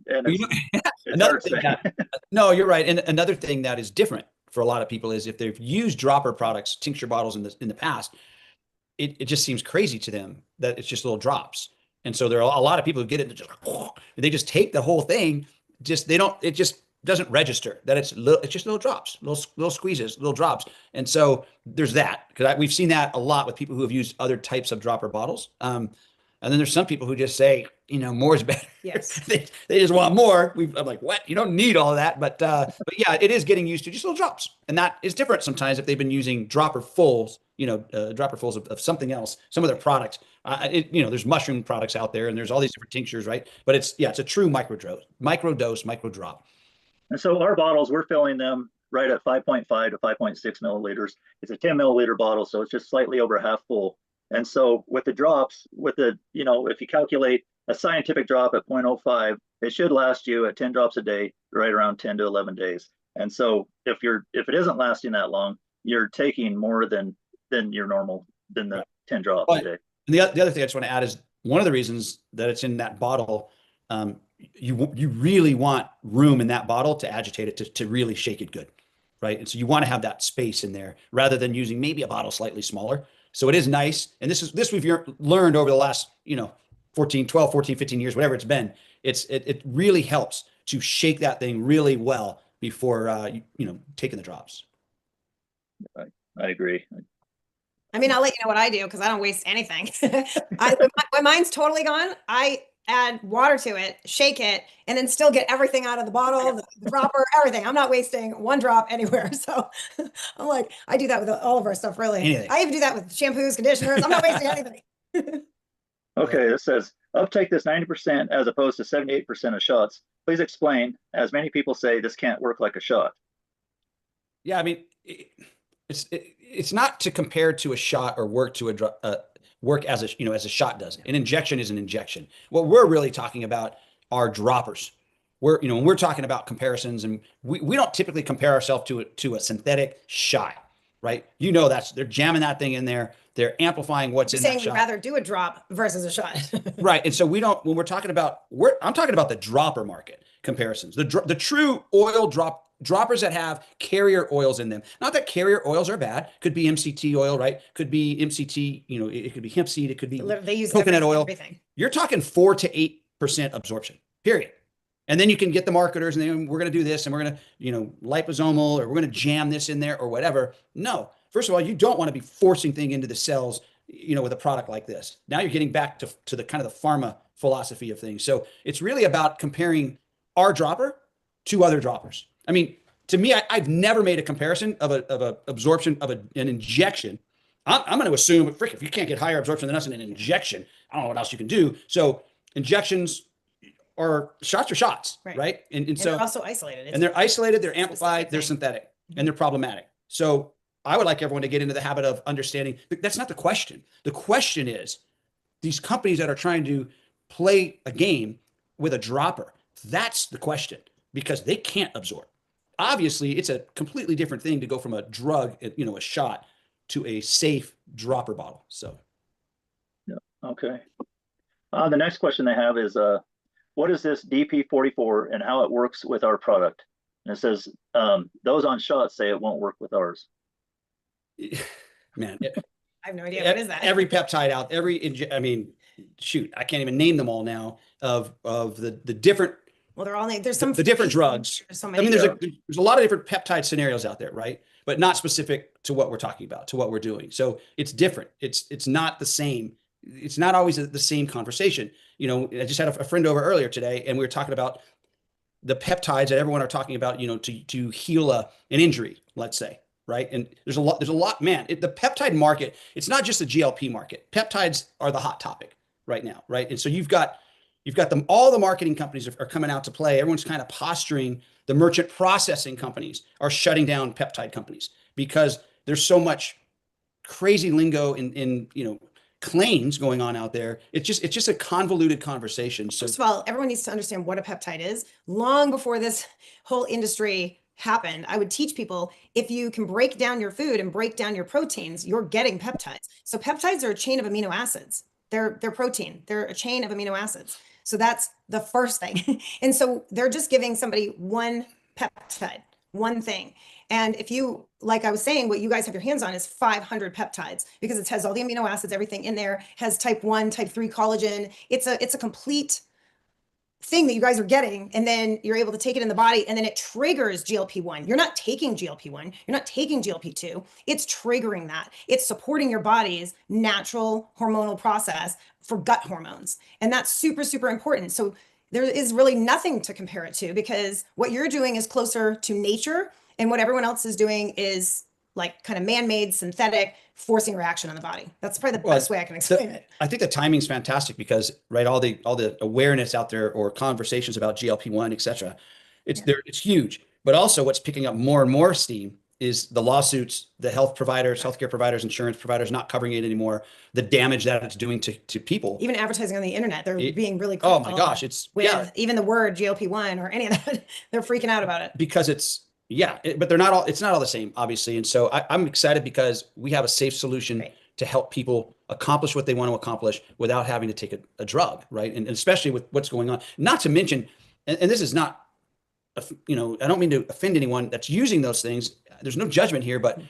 no, you're right. And another thing that is different for a lot of people is if they've used dropper products, tincture bottles in the past, it just seems crazy to them that it's just little drops. And so there are a lot of people who get it, they just take the whole thing, it just doesn't register that it's just little drops, little squeezes, little drops. And so there's that, because we've seen that a lot with people who have used other types of dropper bottles. And then there's some people who just say, more is better. Yes. they just want more. I'm like, what? You don't need all of that. But yeah, it is getting used to just little drops. And that is different sometimes if they've been using dropper fulls, dropper fulls of something else, some other product. There's mushroom products out there and there's all these different tinctures, right? But it's a true micro drop. And so our bottles, we're filling them right at 5.5 to 5.6 milliliters. It's a 10 milliliter bottle, so it's just slightly over half full. And so with the drops, if you calculate a scientific drop at 0.05, it should last you at 10 drops a day, right around 10 to 11 days. And so if it isn't lasting that long, you're taking more than your normal, than the 10 drops a day. And the other thing I just want to add is one of the reasons that it's in that bottle, you really want room in that bottle to agitate it, to really shake it good, right? And so you want to have that space in there rather than using maybe a bottle slightly smaller. So it is nice. And this we've learned over the last, 12, 14, 15 years, whatever it's been. It really helps to shake that thing really well before, taking the drops. I agree. I mean, I'll let you know what I do because I don't waste anything. When mine's totally gone, I add water to it, shake it, and then still get everything out of the bottle, the dropper, everything. I'm not wasting one drop anywhere. So I'm like, I do that with all of our stuff, really. Anything. I even do that with shampoos, conditioners. I'm not wasting anything. Okay, this says uptake this 90% as opposed to 78% of shots. Please explain, as many people say this can't work like a shot. Yeah, I mean, it's not to compare to a shot or work to work as a shot does. An injection is an injection. What we're really talking about are droppers. When we're talking about comparisons, and we don't typically compare ourselves to a synthetic shot, right? They're jamming that thing in there. They're amplifying what's in that Saying shot. you'd rather do a drop versus a shot. Right. And so when we're talking about, I'm talking about the dropper market comparisons, the true oil droppers that have carrier oils in them. Not that carrier oils are bad. Could be MCT oil, right? Could be MCT, it could be hemp seed. It could be They use coconut oil. everything. You're talking 4 to 8% absorption, period. And then you can get the marketers and then we're going to do this and we're going to, liposomal, or we're going to jam this in there or whatever. No. First of all, you don't want to be forcing things into the cells, with a product like this. Now you're getting back to the kind of the pharma philosophy of things. So it's really about comparing our dropper to other droppers. I mean, to me, I've never made a comparison of a absorption of an injection. I'm going to assume, if you can't get higher absorption than us in an injection, I don't know what else you can do. So injections or shots are shots, right? And so they're also isolated. They're isolated, they're amplified, they're synthetic, and they're problematic. So I would like everyone to get into the habit of understanding that's not the question. The question is these companies that are trying to play a game with a dropper. That's the question, because they can't absorb. Obviously, it's a completely different thing to go from a drug, a shot, to a safe dropper bottle. So, yeah, okay. The next question they have is, what is this DP44 and how it works with our product? And it says, those on shots say it won't work with ours. Man, I have no idea. What is that? Every peptide out, I can't even name them all now of the different. Well, they're all there's some the different drugs. There's so many. I mean, there's a lot of different peptide scenarios out there, right? But not specific to what we're talking about, to what we're doing. So it's different. It's not the same. It's not always the same conversation. I just had a friend over earlier today, and we were talking about the peptides that everyone are talking about, to heal an injury, let's say, right? And there's a lot, man. The peptide market, it's not just the GLP market. Peptides are the hot topic right now, right? And so you've got them, all the marketing companies are coming out to play. Everyone's kind of posturing. The merchant processing companies are shutting down peptide companies because there's so much crazy lingo in claims going on out there. It's just a convoluted conversation. So first of all, everyone needs to understand what a peptide is. Long before this whole industry happened, I would teach people, if you can break down your food and break down your proteins, you're getting peptides. So peptides are a chain of amino acids. They're protein. They're a chain of amino acids. So that's the first thing. And so they're just giving somebody one peptide, one thing. And if you, like I was saying, what you guys have your hands on is 500 peptides, because it has all the amino acids, everything in there, has type 1, type 3 collagen. It's a complete thing that you guys are getting. And then you're able to take it in the body, and then it triggers GLP-1. You're not taking GLP-1. You're not taking GLP-2. It's triggering that. It's supporting your body's natural hormonal process for gut hormones. And that's super, super important. So there is really nothing to compare it to, because what you're doing is closer to nature, and what everyone else is doing is like kind of man-made, synthetic, forcing reaction on the body. That's probably the best way I can explain it. I think the timing's fantastic because, right, all the awareness out there, or conversations about GLP-1, et cetera, it's huge. But also what's picking up more and more steam is the lawsuits, the healthcare providers, insurance providers not covering it anymore, the damage that it's doing to people. Even advertising on the internet, they're being really critical. Oh my gosh, even the word GLP-1 or any of that, they're freaking out about it. Because but they're not all, it's not all the same, obviously. And so I'm excited because we have a safe solution to help people accomplish what they want to accomplish without having to take a drug, right? And especially with what's going on. Not to mention, and this is not, I don't mean to offend anyone that's using those things. There's no judgment here, but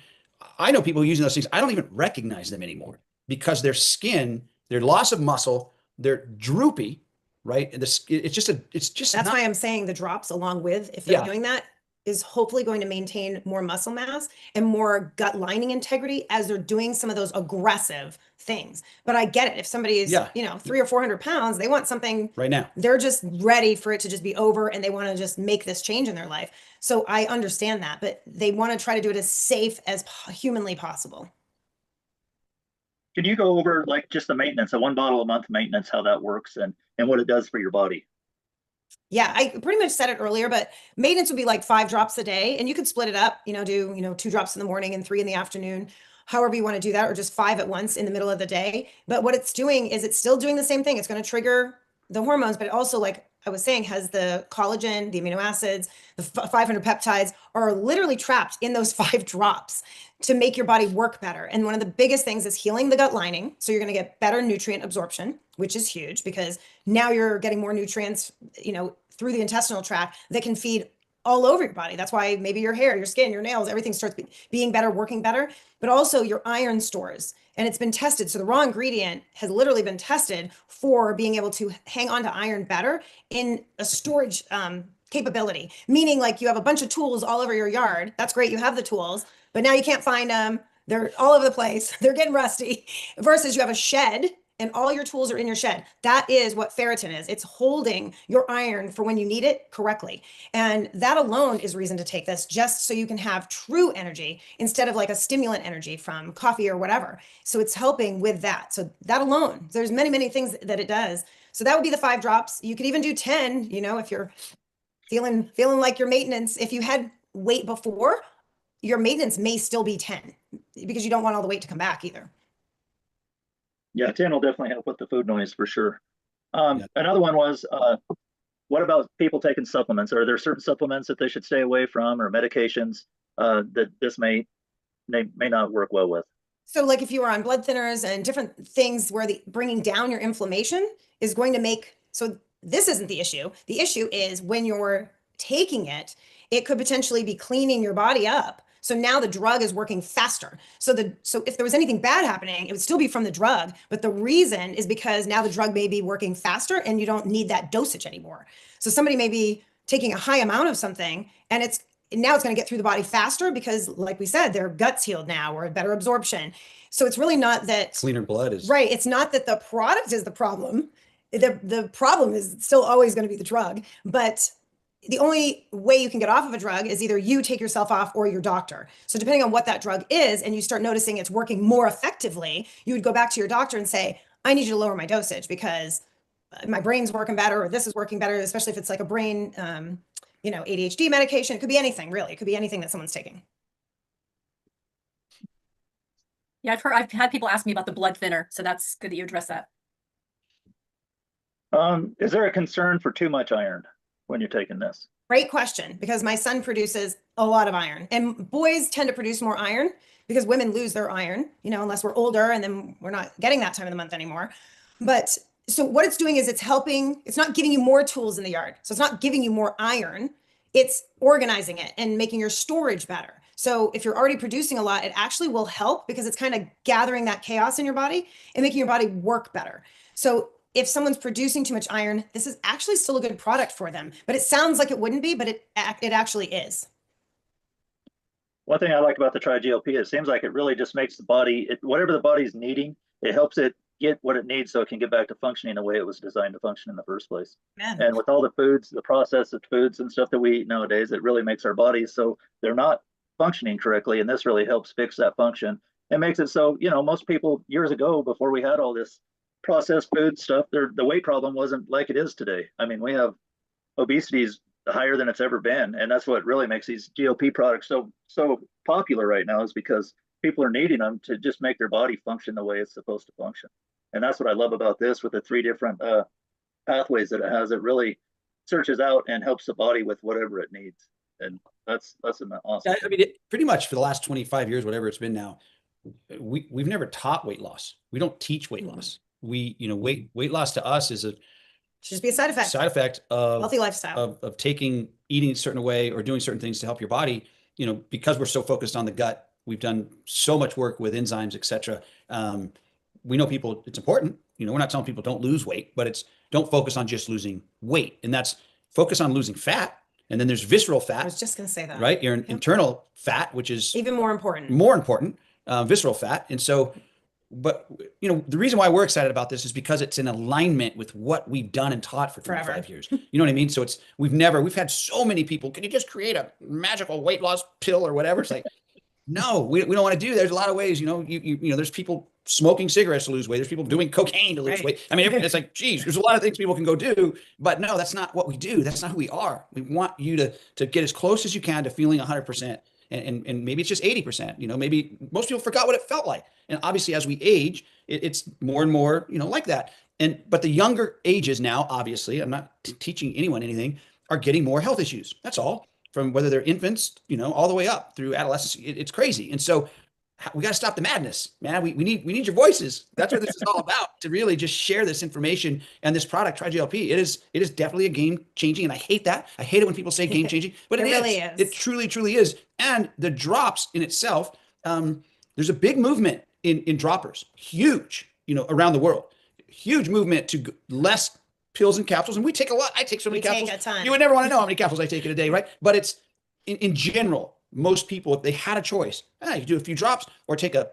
I know people using those things. I don't even recognize them anymore because their skin, their loss of muscle, they're droopy, right? And it's just That's not, why I'm saying the drops along with, if they're Yeah. doing that, is hopefully going to maintain more muscle mass and more gut lining integrity as they're doing some of those aggressive things. But I get it. If somebody's, Yeah. 300 or 400 pounds, they want something right now. they're just ready for it to just be over and they want to just make this change in their life. So I understand that, but they want to try to do it as safe as humanly possible. Can you go over like just the maintenance, a 1 bottle a month maintenance, how that works and what it does for your body? Yeah, I pretty much said it earlier, but maintenance would be like 5 drops a day, and you could split it up, do, 2 drops in the morning and 3 in the afternoon, however you want to do that, or just 5 at once in the middle of the day. But what it's doing is it's still doing the same thing. It's going to trigger the hormones, but it also, like I was saying, has the collagen, the amino acids, the 500 peptides are literally trapped in those 5 drops to make your body work better. And one of the biggest things is healing the gut lining. So you're going to get better nutrient absorption, which is huge because now you're getting more nutrients, through the intestinal tract that can feed all over your body. That's why maybe your hair, your skin, your nails, everything starts being better, working better, but also your iron stores. And it's been tested. So the raw ingredient has literally been tested for being able to hang on to iron better in a storage capability, meaning like you have a bunch of tools all over your yard. That's great. You have the tools, but now you can't find them. They're all over the place. They're getting rusty versus you have a shed and all your tools are in your shed. That is what ferritin is. It's holding your iron for when you need it correctly. And that alone is reason to take this, just so you can have true energy instead of like a stimulant energy from coffee or whatever. So it's helping with that. So that alone, there's many, many things that it does. So that would be the 5 drops. You could even do 10, if you're feeling like your maintenance, if you had weight before, your maintenance may still be 10 because you don't want all the weight to come back either. Yeah, 10 will definitely help with the food noise for sure. Yeah. Another one was, what about people taking supplements? Are there certain supplements that they should stay away from or medications that this may not work well with? So like if you are on blood thinners and different things where the bringing down your inflammation is going to make, so this isn't the issue. The issue is when you're taking it, it could potentially be cleaning your body up. So now the drug is working faster. So if there was anything bad happening, it would still be from the drug, but the reason is because now the drug may be working faster and you don't need that dosage anymore. So somebody may be taking a high amount of something and now it's going to get through the body faster because, like we said, their gut's healed now or better absorption. So it's really not that Cleaner blood is right. It's not that the product is the problem. The problem is still always going to be the drug, but the only way you can get off of a drug is either you take yourself off or your doctor. So depending on what that drug is, and you start noticing it's working more effectively, you would go back to your doctor and say, I need you to lower my dosage because my brain's working better, or this is working better, especially if it's like a brain, ADHD medication. It could be anything, really. It could be anything that someone's taking. Yeah, I've had people ask me about the blood thinner, so that's good that you address that. Is there a concern for too much iron when you're taking this? Great question, because my son produces a lot of iron, and boys tend to produce more iron because women lose their iron, unless we're older and then we're not getting that time of the month anymore. But so what it's doing is it's not giving you more tools in the yard. So it's not giving you more iron. It's organizing it and making your storage better. So if you're already producing a lot, it actually will help because it's kind of gathering that chaos in your body and making your body work better. So if someone's producing too much iron, this is actually still a good product for them, but it sounds like it wouldn't be, but it actually is. One thing I like about the TriGLP, it seems like it really just makes the body, whatever the body's needing, it helps it get what it needs so it can get back to functioning the way it was designed to function in the first place. Man. And with all the foods, the processed foods and stuff that we eat nowadays, it really makes our bodies so they're not functioning correctly. And this really helps fix that function. It makes it so, most people years ago, before we had all this processed food stuff, the weight problem wasn't like it is today. I mean, we have obesity's higher than it's ever been. And that's what really makes these GLP products so popular right now, is because people are needing them to just make their body function the way it's supposed to function. And that's what I love about this, with the 3 different pathways that it has. It really searches out and helps the body with whatever it needs. And that's an awesome. I mean, pretty much for the last 25 years, whatever it's been now, we've never taught weight loss. We don't teach weight loss. Weight loss to us is Should just be a side effect of healthy lifestyle, of eating a certain way or doing certain things to help your body. Because we're so focused on the gut, we've done so much work with enzymes, etc. We know people, it's important, we're not telling people don't lose weight, but it's don't focus on just losing weight. And that's focus on losing fat. And then there's visceral I fat, was just going to say that. right? Your internal fat, which is Even more important. visceral fat. And so, but the reason why we're excited about this is because it's in alignment with what we've done and taught for 25 Forever. years. You know what I mean? So we've had so many people, can you just create a magical weight loss pill or whatever? It's like, no, we don't want to do. There's a lot of ways, there's people smoking cigarettes to lose weight. There's people doing cocaine to lose Right. weight. I mean, it's like, geez, there's a lot of things people can go do, but no, that's not what we do. That's not who we are. We want you to get as close as you can to feeling 100%. And maybe it's just 80%, maybe most people forgot what it felt like. And obviously as we age, it's more and more, like that. But the younger ages now, obviously, I'm not teaching anyone anything, are getting more health issues. That's all, from whether they're infants, all the way up through adolescence. It's crazy. And so we got to stop the madness, man. We need your voices. That's what this is all about, to really just share this information and this product, TriGLP. It is definitely a game changing. And I hate that. I hate it when people say game changing, but It really is. It truly, truly is. And the drops in itself, there's a big movement in droppers, huge, around the world, huge movement to less pills and capsules. And we take a lot. I take so many capsules. Take a ton. You would never want to know how many capsules I take in a day, right? But it's in general, most people, if they had a choice, you do a few drops or take a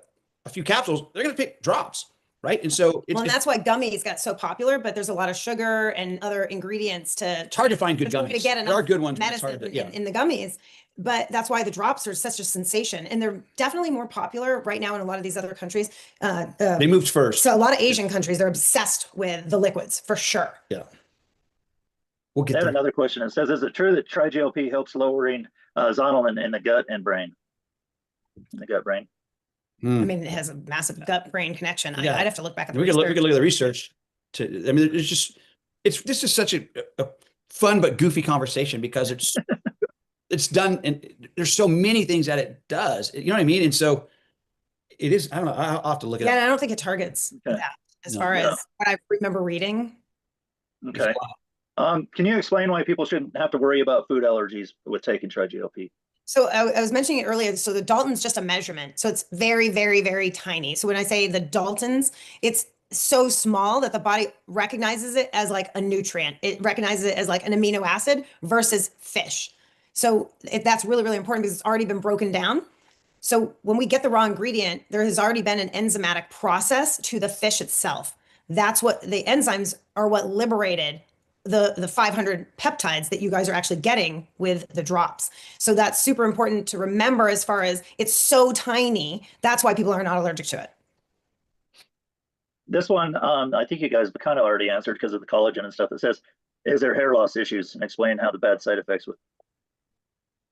few capsules, they're going to pick drops, right? And so and that's why gummies got so popular, but there's a lot of sugar and other ingredients it's hard to find good gummies. To get there are good ones, medicine in the gummies, but that's why the drops are such a sensation, and they're definitely more popular right now in a lot of these other countries. They moved first. So a lot of Asian countries, they're obsessed with the liquids for sure. Yeah. We'll get I have there. another question. It says, is it true that TriGLP helps lowering zonulin in the gut and brain? In the gut brain. I mean, it has a massive gut brain connection. Yeah. I'd have to look back at the we research. can look at the research. This is such a fun but goofy conversation because it's done, and there's so many things that it does. You know what I mean? And so it is. I don't know. I'll have to look at it. Yeah, I don't think it targets that as far as what I remember reading. Okay. Can you explain why people shouldn't have to worry about food allergies with taking TriGLP? So I was mentioning it earlier. So the Dalton's just a measurement. So it's very, very, very tiny. So when I say the Dalton's, it's so small that the body recognizes it as like a nutrient. It recognizes it as like an amino acid versus fish. So that's really, really important because it's already been broken down. So when we get the raw ingredient, there has already been an enzymatic process to the fish itself. That's what the enzymes are, what liberated the 500 peptides that you guys are actually getting with the drops. So that's super important to remember as far as it's so tiny. That's why people are not allergic to it. This one, I think you guys kind of already answered because of the collagen and stuff. That says, is there hair loss issues? And explain how the bad side effects with.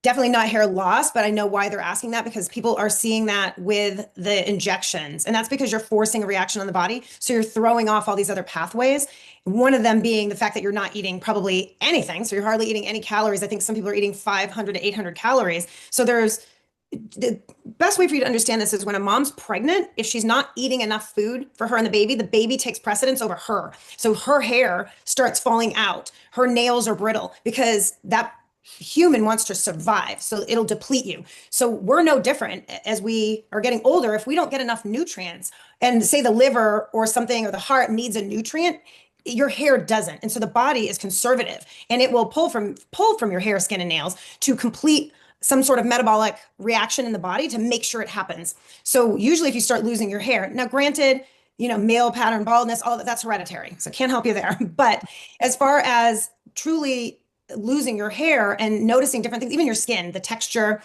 Definitely not hair loss, but I know why they're asking that, because people are seeing that with the injections. And that's because you're forcing a reaction on the body. So you're throwing off all these other pathways. One of them being the fact that you're not eating probably anything. So you're hardly eating any calories. I think some people are eating 500 to 800 calories. So the best way for you to understand this is when a mom's pregnant, if she's not eating enough food for her and the baby takes precedence over her. So her hair starts falling out. Her nails are brittle because that human wants to survive. So it'll deplete you. So we're no different as we are getting older. If we don't get enough nutrients, and say the liver or something or the heart needs a nutrient, your hair doesn't. And so the body is conservative, and it will pull from your hair, skin, and nails to complete some sort of metabolic reaction in the body to make sure it happens. So usually if you start losing your hair, now granted, male pattern baldness, all that's hereditary. So can't help you there. But as far as truly losing your hair and noticing different things, even your skin, the texture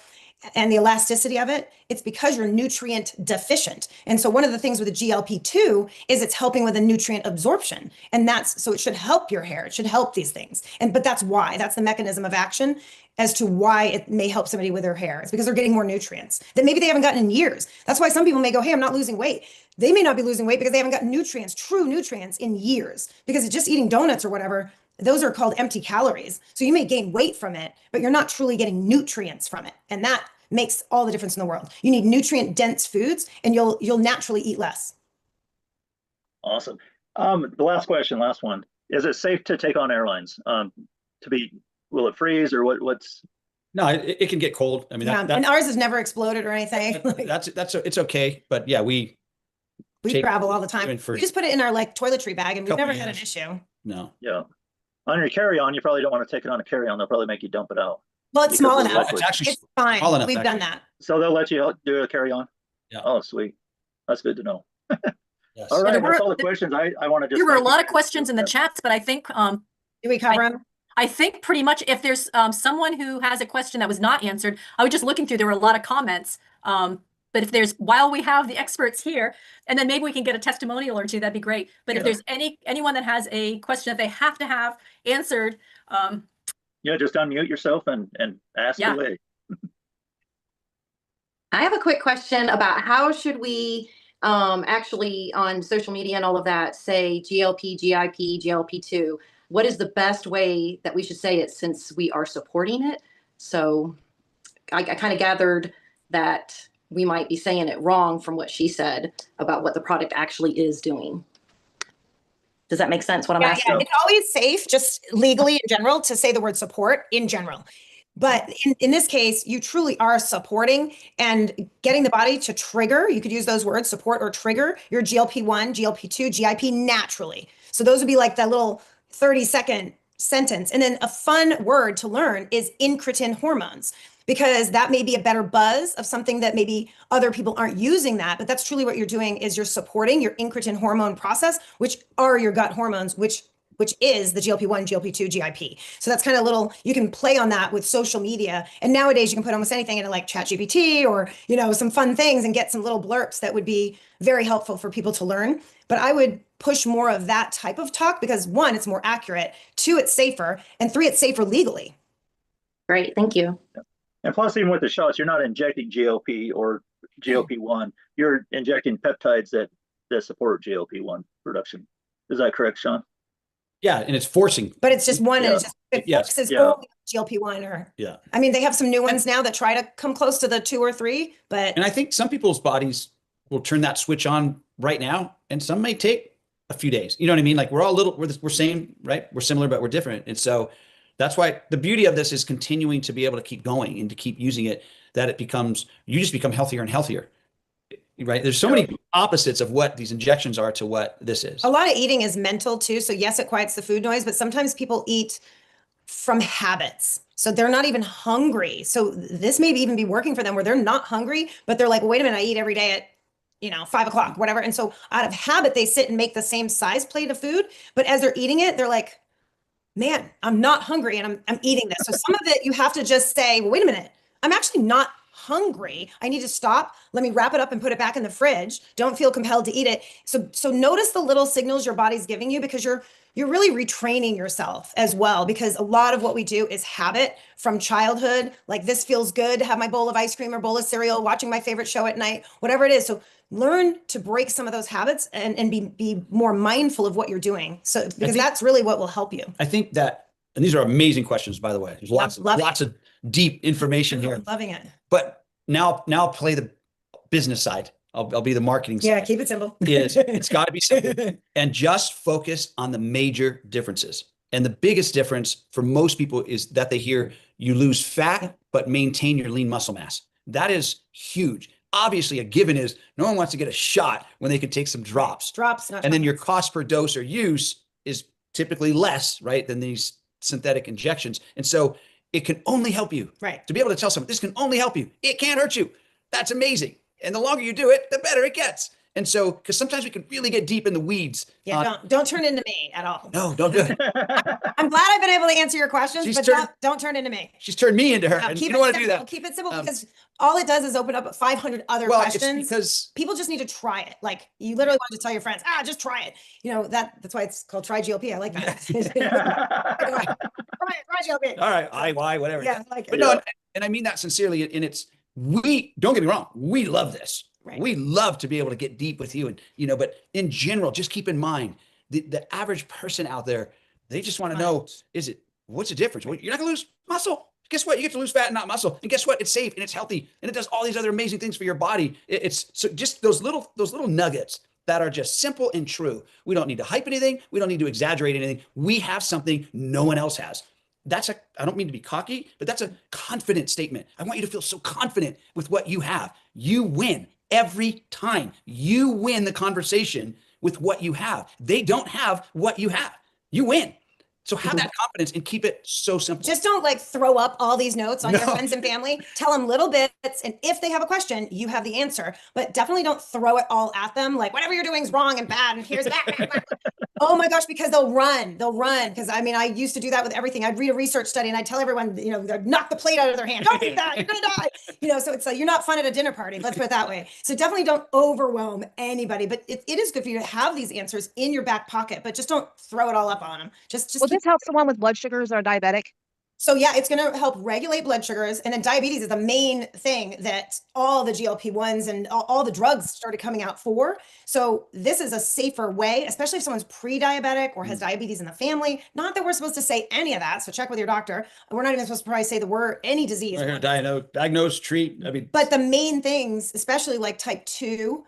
and the elasticity of it, it's because you're nutrient deficient. And so one of the things with the GLP-2 is it's helping with the nutrient absorption. And so it should help your hair. It should help these things. But that's the mechanism of action as to why it may help somebody with their hair. It's because they're getting more nutrients that maybe they haven't gotten in years. That's why some people may go, hey, I'm not losing weight. They may not be losing weight because they haven't gotten nutrients, true nutrients, in years, because it's just eating donuts or whatever. Those are called empty calories. So you may gain weight from it, but you're not truly getting nutrients from it. And that makes all the difference in the world. You need nutrient dense foods, and you'll naturally eat less. Awesome. The last one. Is it safe to take on airlines? Will it freeze or what's? No, it can get cold. I mean, and ours has never exploded or anything. It's okay. But yeah, We take- travel all the time. even for We just put it in our like toiletry bag and we've couple never had an years. issue. No. Yeah. On your carry-on, you probably don't want to take it on a carry-on. They'll probably make you dump it out. Well, it's Because small of the enough. liquid. It's actually It's fine. small enough, We've done actually. that. So they'll let you do a carry-on? Yeah. Oh, sweet. That's good to know. Yes. All Yeah, right, that's all the questions I want to just. There were a thank you lot of guys. questions in the chats, but I think Do we cover them? I think pretty much if there's someone who has a question that was not answered, I was just looking through, there were a lot of comments. But if there's, while we have the experts here, and then maybe we can get a testimonial or two, that'd be great. But if Yeah. there's anyone that has a question that they have to have answered, Yeah, just unmute yourself and ask Yeah. away. I have a quick question about how should we actually on social media and all of that say GLP, GIP, GLP-2? What is the best way that we should say it since we are supporting it? So I kind of gathered that we might be saying it wrong from what she said about what the product actually is doing. Does that make sense what I'm asking? It's always safe, just legally in general, to say the word support in general. But in this case, you truly are supporting and getting the body to trigger. You could use those words, support or trigger your GLP-1, GLP-2, GIP naturally. So those would be like that little 30-second sentence. And then a fun word to learn is incretin hormones, because that may be a better buzz of something that maybe other people aren't using that, but that's truly what you're doing is you're supporting your incretin hormone process, which are your gut hormones, which is the GLP-1, GLP-2, GIP. So that's kind of little, you can play on that with social media. And nowadays you can put almost anything into like ChatGPT or, some fun things and get some little blurbs that would be very helpful for people to learn. But I would push more of that type of talk because 1, it's more accurate, 2, it's safer, and 3, it's safer legally. Great, thank you. And plus, even with the shots, you're not injecting GLP or GLP-1. You're injecting peptides that support GLP-1 production. Is that correct, Sean? Yeah, and it's forcing. But it's just one, Yeah. and it's just, it Yes. focuses Yeah. only on GLP-1 or, Yeah. I mean, they have some new ones now that try to come close to the 2 or 3, but And I think some people's bodies will turn that switch on right now, and some may take a few days. You know what I mean? Like we're all we're same, right? We're similar, but we're different. And so that's why the beauty of this is continuing to be able to keep going and to keep using it, that you just become healthier and healthier, right? There's so many opposites of what these injections are to what this is. a lot of eating is mental too. So yes, it quiets the food noise, but sometimes people eat from habits. So they're not even hungry. So this may even be working for them where they're not hungry, but they're like, wait a minute, I eat every day at 5 o'clock, whatever. And so out of habit, they sit and make the same size plate of food. But as they're eating it, they're like, man, I'm not hungry and I'm eating this. So some of it you have to just say, well, wait a minute, I'm actually not hungry. I need to stop. Let me wrap it up and put it back in the fridge. Don't feel compelled to eat it. So notice the little signals your body's giving you, because you're really retraining yourself as well, because a lot of what we do is habit from childhood. Like, this feels good to have my bowl of ice cream or bowl of cereal, watching my favorite show at night, whatever it is. So learn to break some of those habits and be more mindful of what you're doing. So because that's really what will help you. I think that, and these are amazing questions, by the way. There's lots of deep information here. Loving it. But now I'll play the business side. I'll be the marketing Yeah, side. keep it simple. It's got to be simple and just focus on the major differences. And the biggest difference for most people is that they hear you lose fat, but maintain your lean muscle mass. That is huge. Obviously, a given is no one wants to get a shot when they could take some drops. And then your cost per dose or use is typically less, right, than these synthetic injections. And so it can only help you. Right. To be able to tell someone, this can only help you. It can't hurt you. That's amazing. And the longer you do it, the better it gets. And so, because sometimes we can really get deep in the weeds. Yeah, don't turn into me at all. No, don't do it. I'm glad I've been able to answer your questions, but don't turn into me. She's turned me into her, and you don't want to do that. Keep it simple, because all it does is open up 500 other questions. It's because people just need to try it. Like, you literally want to tell your friends, just try it. That's why it's called TriGLP. I like that. Try GLP. All right, IY, whatever. Yeah, I like it. But no, and I mean that sincerely. And don't get me wrong, we love this. Right. We love to be able to get deep with you, and but in general, just keep in mind the average person out there, they just want to know, what's the difference? Well, you're not gonna lose muscle. Guess what? You get to lose fat, not muscle. And guess what? It's safe and it's healthy and it does all these other amazing things for your body. It's so just those little nuggets that are just simple and true. We don't need to hype anything. We don't need to exaggerate anything. We have something no one else has. I don't mean to be cocky, but that's a confident statement. I want you to feel so confident with what you have. You win. every time. You win the conversation with what you have. They don't have what you have. You win. So have that confidence and keep it so simple. Just don't like throw up all these notes on your No. friends and family. Tell them little bits. And if they have a question, you have the answer. But definitely don't throw it all at them. Like, whatever you're doing is wrong and bad. And here's that. Oh my gosh, because they'll run. They'll run. Because I mean, I used to do that with everything. I'd read a research study and I'd tell everyone, you know, knock the plate out of their hand. Don't do that. You're going to die. You know, so it's like, you're not fun at a dinner party. Let's put it that way. So definitely don't overwhelm anybody. But it is good for you to have these answers in your back pocket, but just don't throw it all up on them. Just Will keep. this help someone with blood sugars or diabetic? So yeah, it's going to help regulate blood sugars. And then diabetes is the main thing that all the GLP-1s and all the drugs started coming out for. So this is a safer way, especially if someone's pre-diabetic or has diabetes in the family. Not that we're supposed to say any of that. So check with your doctor. We're not even supposed to probably say the word any disease. Diagnose, treat. I mean, But the main things, especially like type 2,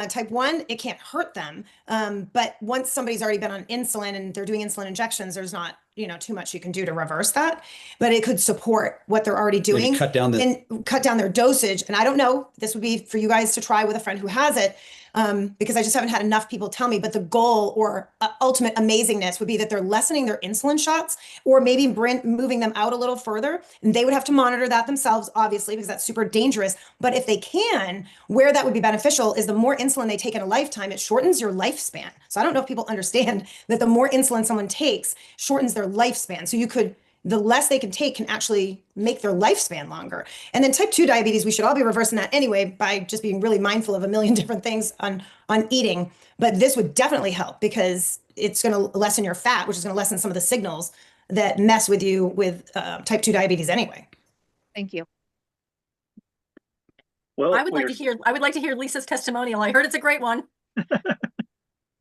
type 1, it can't hurt them. But once somebody's already been on insulin and they're doing insulin injections, there's not, you know, too much you can do to reverse that, but it could support what they're already doing cut down and cut down their dosage. And I don't know, this would be for you guys to try with a friend who has it, because I just haven't had enough people tell me, but the goal or ultimate amazingness would be that they're lessening their insulin shots or maybe moving them out a little further. And they would have to monitor that themselves, obviously, because that's super dangerous. But if they can, where that would be beneficial is the more insulin they take in a lifetime, it shortens your lifespan. So I don't know if people understand that the more insulin someone takes shortens their lifespan. So the less they can take can actually make their lifespan longer. And then type 2 diabetes, we should all be reversing that anyway by just being really mindful of a million different things on eating. But this would definitely help because it's going to lessen your fat, which is going to lessen some of the signals that mess with you with type 2 diabetes anyway. Thank you. Well, I would like to hear Lisa's testimonial. I heard it's a great one.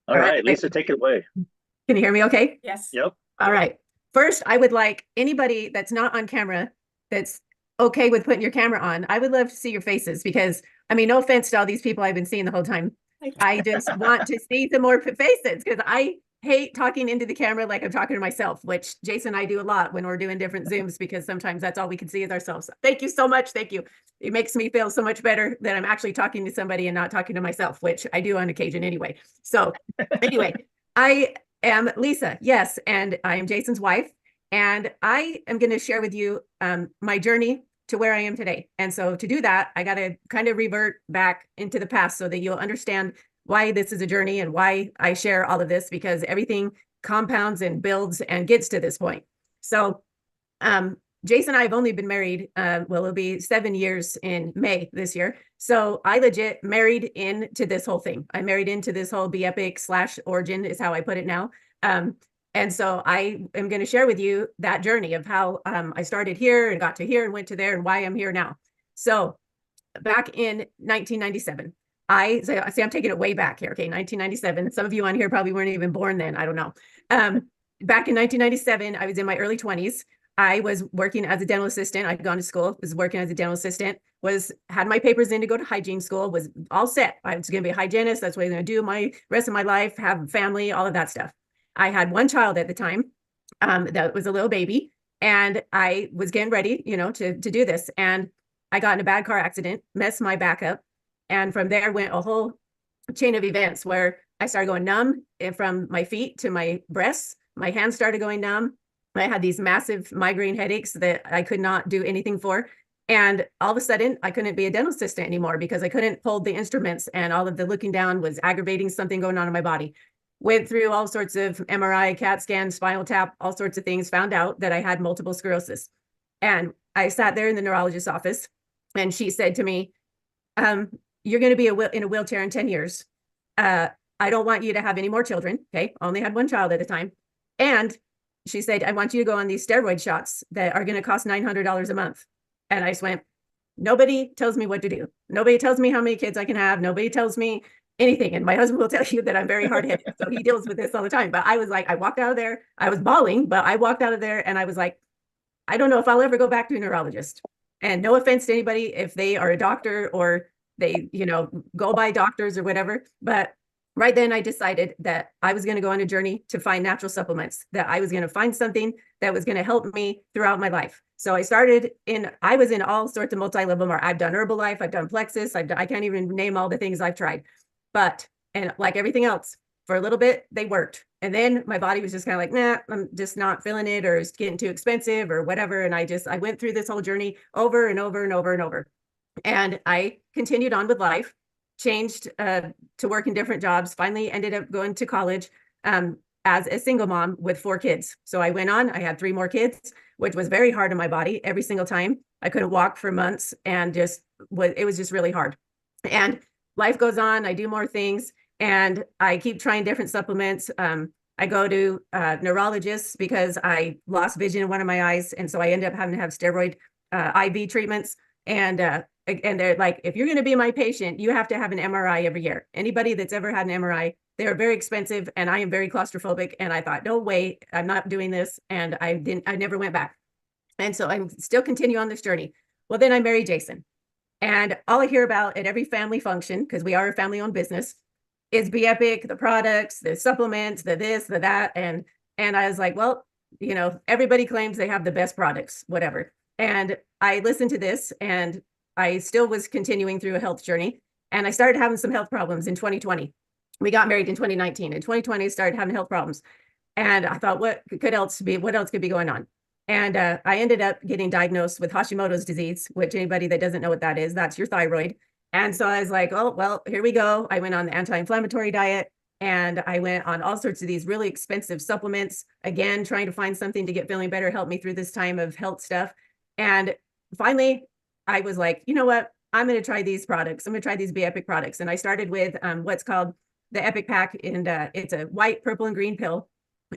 all right, Lisa, take it away. Can you hear me okay? Yes. Yep. All right. First, I would like anybody that's not on camera that's okay with putting your camera on. I would love to see your faces because, I mean, no offense to all these people I've been seeing the whole time. I just want to see some more faces because I hate talking into the camera like I'm talking to myself, which Jason and I do a lot when we're doing different Zooms because sometimes that's all we can see is ourselves. Thank you so much. Thank you. It makes me feel so much better that I'm actually talking to somebody and not talking to myself, which I do on occasion anyway. So anyway, I am Lisa, yes, and I am Jason's wife, and I am going to share with you my journey to where I am today. And so to do that, I got to kind of revert back into the past so that you'll understand why this is a journey and why I share all of this, because everything compounds and builds and gets to this point. So Jason and I have only been married, it'll be 7 years in May this year. So I legit married into this whole thing. I married into this whole Be Epic / ORYGN is how I put it now. And so I am going to share with you that journey of how I started here and got to here and went to there and why I'm here now. So back in 1997, I'm taking it way back here. Okay, 1997. Some of you on here probably weren't even born then. I don't know. Back in 1997, I was in my early 20s. I was working as a dental assistant. I'd gone to school, was working as a dental assistant, had my papers in to go to hygiene school, was all set. I was going to be a hygienist. That's what I was going to do my rest of my life, have a family, all of that stuff. I had one child at the time that was a little baby, and I was getting ready, to do this. And I got in a bad car accident, messed my back up. And from there went a whole chain of events where I started going numb from my feet to my breasts. My hands started going numb. I had these massive migraine headaches that I could not do anything for. And all of a sudden, I couldn't be a dental assistant anymore because I couldn't hold the instruments, and all of the looking down was aggravating something going on in my body. Went through all sorts of MRI, CAT scan, spinal tap, all sorts of things, found out that I had multiple sclerosis. And I sat there in the neurologist's office, and she said to me, you're going to be in a wheelchair in 10 years. I don't want you to have any more children. Okay. Only had one child at the time. And she said, I want you to go on these steroid shots that are going to cost $900 a month. And I just went, nobody tells me what to do. Nobody tells me how many kids I can have. Nobody tells me anything. And my husband will tell you that I'm very hard-headed. So he deals with this all the time. But I was like, I walked out of there. I was bawling, but I walked out of there and I was like, I don't know if I'll ever go back to a neurologist. And no offense to anybody if they are a doctor or they, go by doctors or whatever. But right then I decided that I was going to go on a journey to find natural supplements, that I was going to find something that was going to help me throughout my life. So I was in all sorts of multi-level marketing. I've done Herbalife, I've done Plexus, I can't even name all the things I've tried. And like everything else, for a little bit, they worked. And then my body was just kind of like, nah, I'm just not feeling it, or it's getting too expensive or whatever. And I went through this whole journey over and over and over and over. And I continued on with life, changed to work in different jobs, finally ended up going to college as a single mom with 4 kids. So I went on, I had 3 more kids, which was very hard on my body every single time. I couldn't walk for months, and it was just really hard. And life goes on, I do more things, and I keep trying different supplements. I go to neurologists because I lost vision in one of my eyes. And so I ended up having to have steroid IV treatments. And they're like, if you're going to be my patient, you have to have an MRI every year. Anybody that's ever had an MRI, they're very expensive, and I am very claustrophobic. And I thought, no way, I'm not doing this. And I never went back. And so I'm still continue on this journey. Well, then I married Jason. And all I hear about at every family function, because we are a family-owned business, is Be Epic, the products, the supplements, the this, the that. And I was like, well, everybody claims they have the best products, whatever. And I listened to this, and I still was continuing through a health journey. And I started having some health problems in 2020. We got married in 2019. In 2020, I started having health problems. And I thought, what else could be going on? And I ended up getting diagnosed with Hashimoto's disease, which anybody that doesn't know what that is, that's your thyroid. And so I was like, oh, well, here we go. I went on the anti-inflammatory diet, and I went on all sorts of these really expensive supplements, again, trying to find something to get feeling better, help me through this time of health stuff. And finally, I was like, you know what? I'm going to try these products. I'm going to try these Be Epic products. And I started with what's called the Epic Pack, and it's a white, purple, and green pill.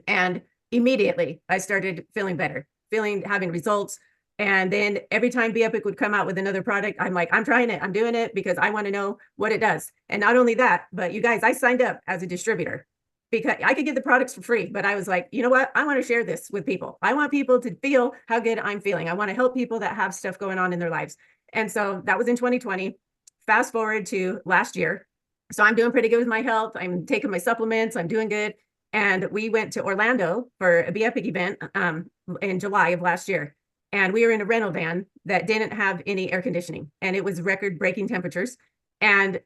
And immediately I started feeling better, having results. And then every time Be Epic would come out with another product, I'm like, I'm trying it, I'm doing it because I want to know what it does. And not only that, but you guys, I signed up as a distributor because I could get the products for free. But I was like, you know what? I want to share this with people. I want people to feel how good I'm feeling. I want to help people that have stuff going on in their lives. And so that was in 2020. Fast forward to last year. So I'm doing pretty good with my health. I'm taking my supplements. I'm doing good. And we went to Orlando for a Be Epic event in July of last year. And we were in a rental van that didn't have any air conditioning, and it was record-breaking temperatures. And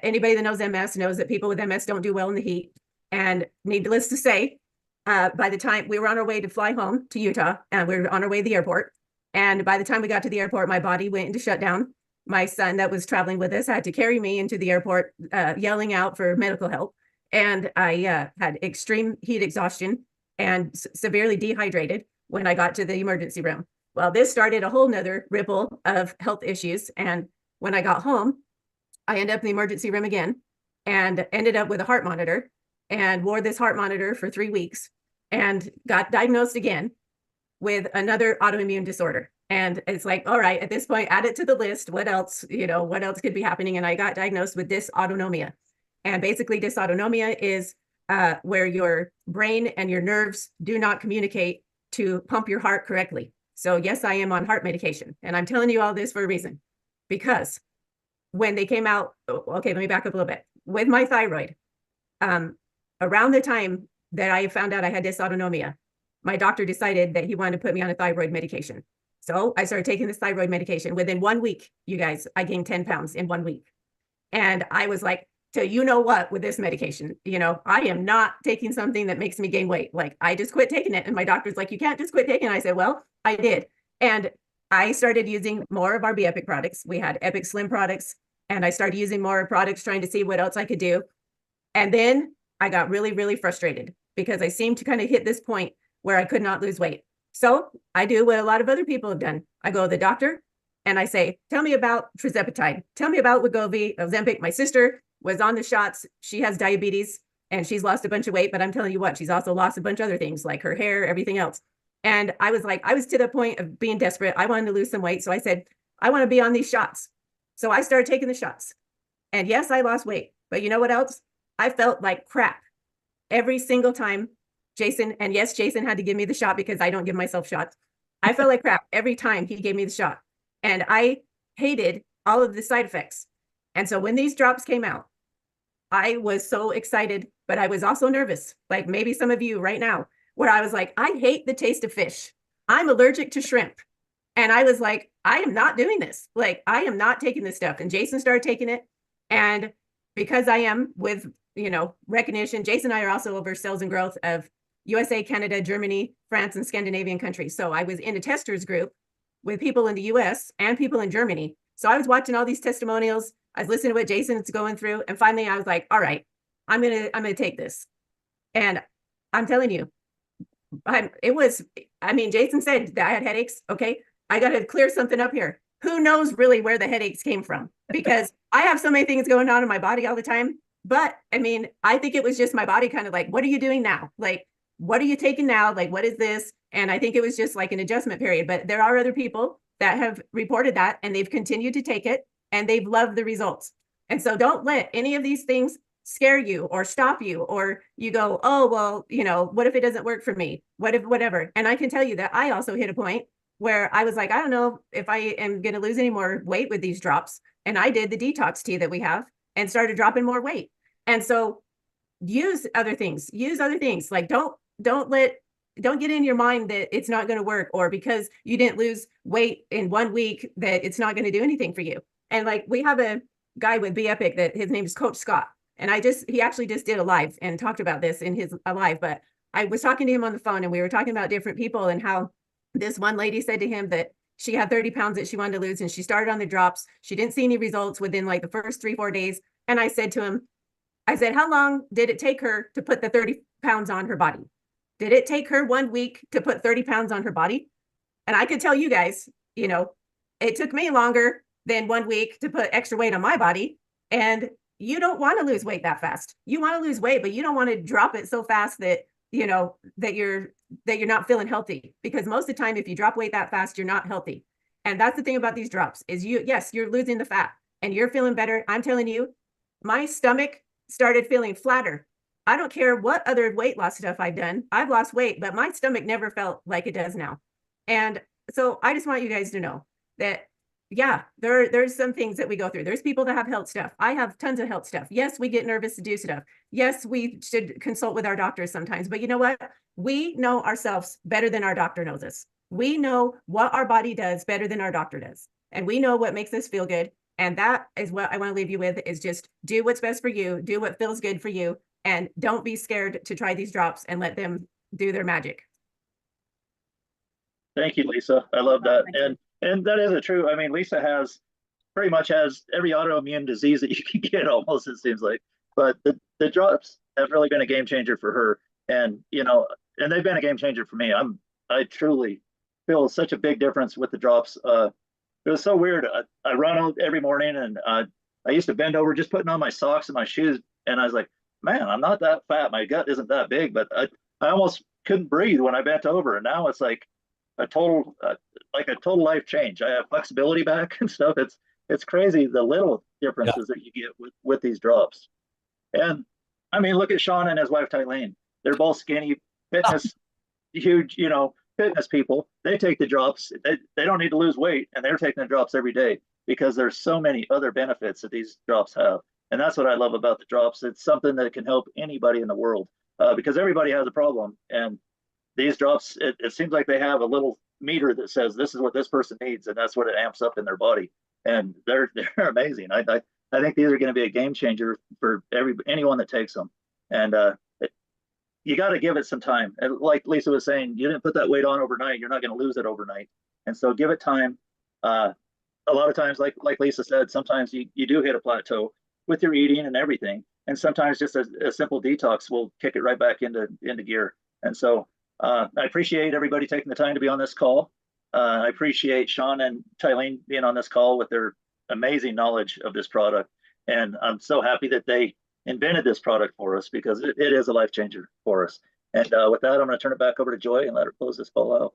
anybody that knows MS knows that people with MS don't do well in the heat. And needless to say, by the time we were on our way to fly home to Utah, and we were on our way to the airport, and by the time we got to the airport, my body went into shutdown. My son that was traveling with us had to carry me into the airport, yelling out for medical help. And I had extreme heat exhaustion and severely dehydrated when I got to the emergency room. Well, this started a whole nother ripple of health issues. And when I got home, I ended up in the emergency room again and ended up with a heart monitor, and wore this heart monitor for 3 weeks and got diagnosed again with another autoimmune disorder. And it's like, all right, at this point, add it to the list. What else, what else could be happening? And I got diagnosed with dysautonomia. And basically dysautonomia is where your brain and your nerves do not communicate to pump your heart correctly. So yes, I am on heart medication, and I'm telling you all this for a reason, because when they came out, okay, let me back up a little bit. With my thyroid, around the time that I found out I had dysautonomia, my doctor decided that he wanted to put me on a thyroid medication. So I started taking this thyroid medication. Within 1 week, you guys, I gained 10 pounds in 1 week. And I was like, so you know what, with this medication, I am not taking something that makes me gain weight. Like, I just quit taking it. And my doctor's like, you can't just quit taking it. I said, well, I did. And I started using more of our Be Epic products. We had Epic Slim products, and I started using more products, trying to see what else I could do. And then I got really, really frustrated because I seemed to kind of hit this point where I could not lose weight. So I do what a lot of other people have done. I go to the doctor and I say, tell me about tirzepatide. Tell me about Wegovy, Ozempic. My sister was on the shots. She has diabetes and she's lost a bunch of weight, but I'm telling you what, she's also lost a bunch of other things like her hair, everything else. And I was to the point of being desperate. I wanted to lose some weight. So I said, I want to be on these shots. So I started taking the shots. And yes, I lost weight, but you know what else? I felt like crap every single time Jason, and yes, Jason had to give me the shot because I don't give myself shots. I felt like crap every time he gave me the shot. And I hated all of the side effects. And so when these drops came out, I was so excited, but I was also nervous, like maybe some of you right now, where I was like, I hate the taste of fish. I'm allergic to shrimp. And I was like, I am not doing this. Like, I am not taking this stuff. And Jason started taking it. And because I am with, recognition, Jason and I are also over sales and growth of USA, Canada, Germany, France, and Scandinavian countries. So I was in a testers group with people in the US and people in Germany. So I was watching all these testimonials. I was listening to what Jason's going through. And finally I was like, all right, I'm gonna take this. And I'm telling you, Jason said that I had headaches. Okay. I got to clear something up here. Who knows really where the headaches came from? Because I have so many things going on in my body all the time. But I think it was just my body kind of like, what are you doing now? Like, what are you taking now? Like, what is this? And I think it was just like an adjustment period. But there are other people that have reported that and they've continued to take it and they've loved the results. And so don't let any of these things scare you or stop you, or you go, oh, well, what if it doesn't work for me? What if whatever? And I can tell you that I also hit a point where I was like, I don't know if I am going to lose any more weight with these drops. And I did the detox tea that we have and started dropping more weight. And so use other things. Like don't get in your mind that it's not going to work, or because you didn't lose weight in 1 week that it's not going to do anything for you. And like, we have a guy with Be Epic that his name is Coach Scott. And he actually just did a live and talked about this in his live, but I was talking to him on the phone and we were talking about different people and how this one lady said to him that she had 30 pounds that she wanted to lose and she started on the drops. She didn't see any results within like the first 3-4 days. And I said to him, how long did it take her to put the 30 pounds on her body? Did it take her 1 week to put 30 pounds on her body? And I could tell you guys, it took me longer than 1 week to put extra weight on my body. And you don't want to lose weight that fast. You want to lose weight, but you don't want to drop it so fast that that you're not feeling healthy, because most of the time if you drop weight that fast, you're not healthy. And that's the thing about these drops is you're losing the fat and you're feeling better. I'm telling you, my stomach started feeling flatter. I don't care what other weight loss stuff I've done. I've lost weight, but my stomach never felt like it does now. And so I just want you guys to know that there's some things that we go through. There's people that have health stuff. I have tons of health stuff. Yes, we get nervous to do stuff. Yes, we should consult with our doctors sometimes. But you know what? We know ourselves better than our doctor knows us. We know what our body does better than our doctor does. And we know what makes us feel good. And that is what I want to leave you with, is just do what's best for you. Do what feels good for you. And don't be scared to try these drops and let them do their magic. Thank you, Lisa. I love that. And that is true. Lisa pretty much has every autoimmune disease that you can get almost, it seems like. But the drops have really been a game changer for her. And, and they've been a game changer for me. I truly feel such a big difference with the drops. It was so weird. I run out every morning and I used to bend over just putting on my socks and my shoes. And I was like, man, I'm not that fat. My gut isn't that big, but I almost couldn't breathe when I bent over. And now it's like a total life change. I have flexibility back and stuff. It's crazy the little differences that you get with these drops. And look at Sean and his wife Tylene. They're both skinny, fitness, huge, fitness people. They take the drops. They don't need to lose weight, and they're taking the drops every day because there's so many other benefits that these drops have. And that's what I love about the drops. It's something that can help anybody in the world because everybody has a problem. And these drops, it seems like they have a little meter that says this is what this person needs, and that's what it amps up in their body. And they're amazing. I think these are going to be a game changer for anyone that takes them. And you got to give it some time. And like Lisa was saying, you didn't put that weight on overnight. You're not going to lose it overnight. And so give it time. A lot of times, like Lisa said, sometimes you do hit a plateau with your eating and everything. And sometimes just a simple detox will kick it right back into gear. And so I appreciate everybody taking the time to be on this call. I appreciate Sean and Tylene being on this call with their amazing knowledge of this product. And I'm so happy that they invented this product for us because it is a life changer for us. And with that, I'm going to turn it back over to Joy and let her close this call out.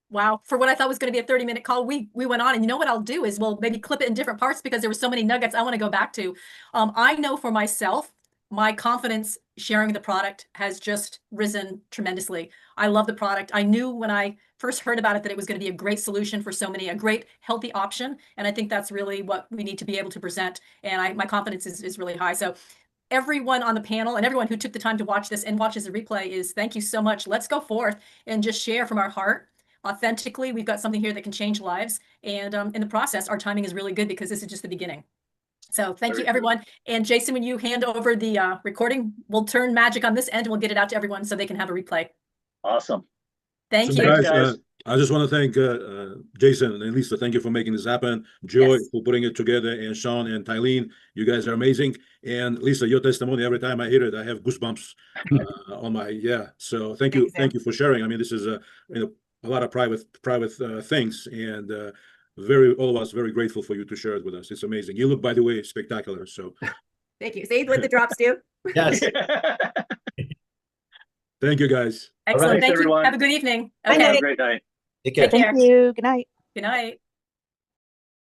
Wow. For what I thought was going to be a 30-minute call, we went on. And you know what I'll do is we'll maybe clip it in different parts because there were so many nuggets I want to go back to. I know for myself, my confidence sharing the product has just risen tremendously. I love the product. I knew when I first heard about it that it was going to be a great solution for so many, a great healthy option. And I think that's really what we need to be able to present. And my confidence is really high. So everyone on the panel and everyone who took the time to watch this and watches the replay is thank you so much. Let's go forth and just share from our heart authentically. We've got something here that can change lives. And in the process, our timing is really good because this is just the beginning. So thank you, everyone. And Jason, when you hand over the recording, we'll turn magic on this end and we'll get it out to everyone so they can have a replay. Awesome. Thank So you. guys, I just want to thank Jason and Lisa. Thank you for making this happen. Joy for putting it together, and Sean and Tylene. You guys are amazing. And Lisa, your testimony, every time I hear it, I have goosebumps on my, So thank you. Thank you for sharing. I mean, this is a lot of private things, and all of us very grateful for you to share it with us. It's amazing. You look, by the way, spectacular. So Thank you. See what the drops do? Yes. thank you, guys. Excellent. Thanks, Thank you. everyone. Have a good evening. Bye, Okay. Have a great night. Take care. Take care. Thank you. Good night. Good night.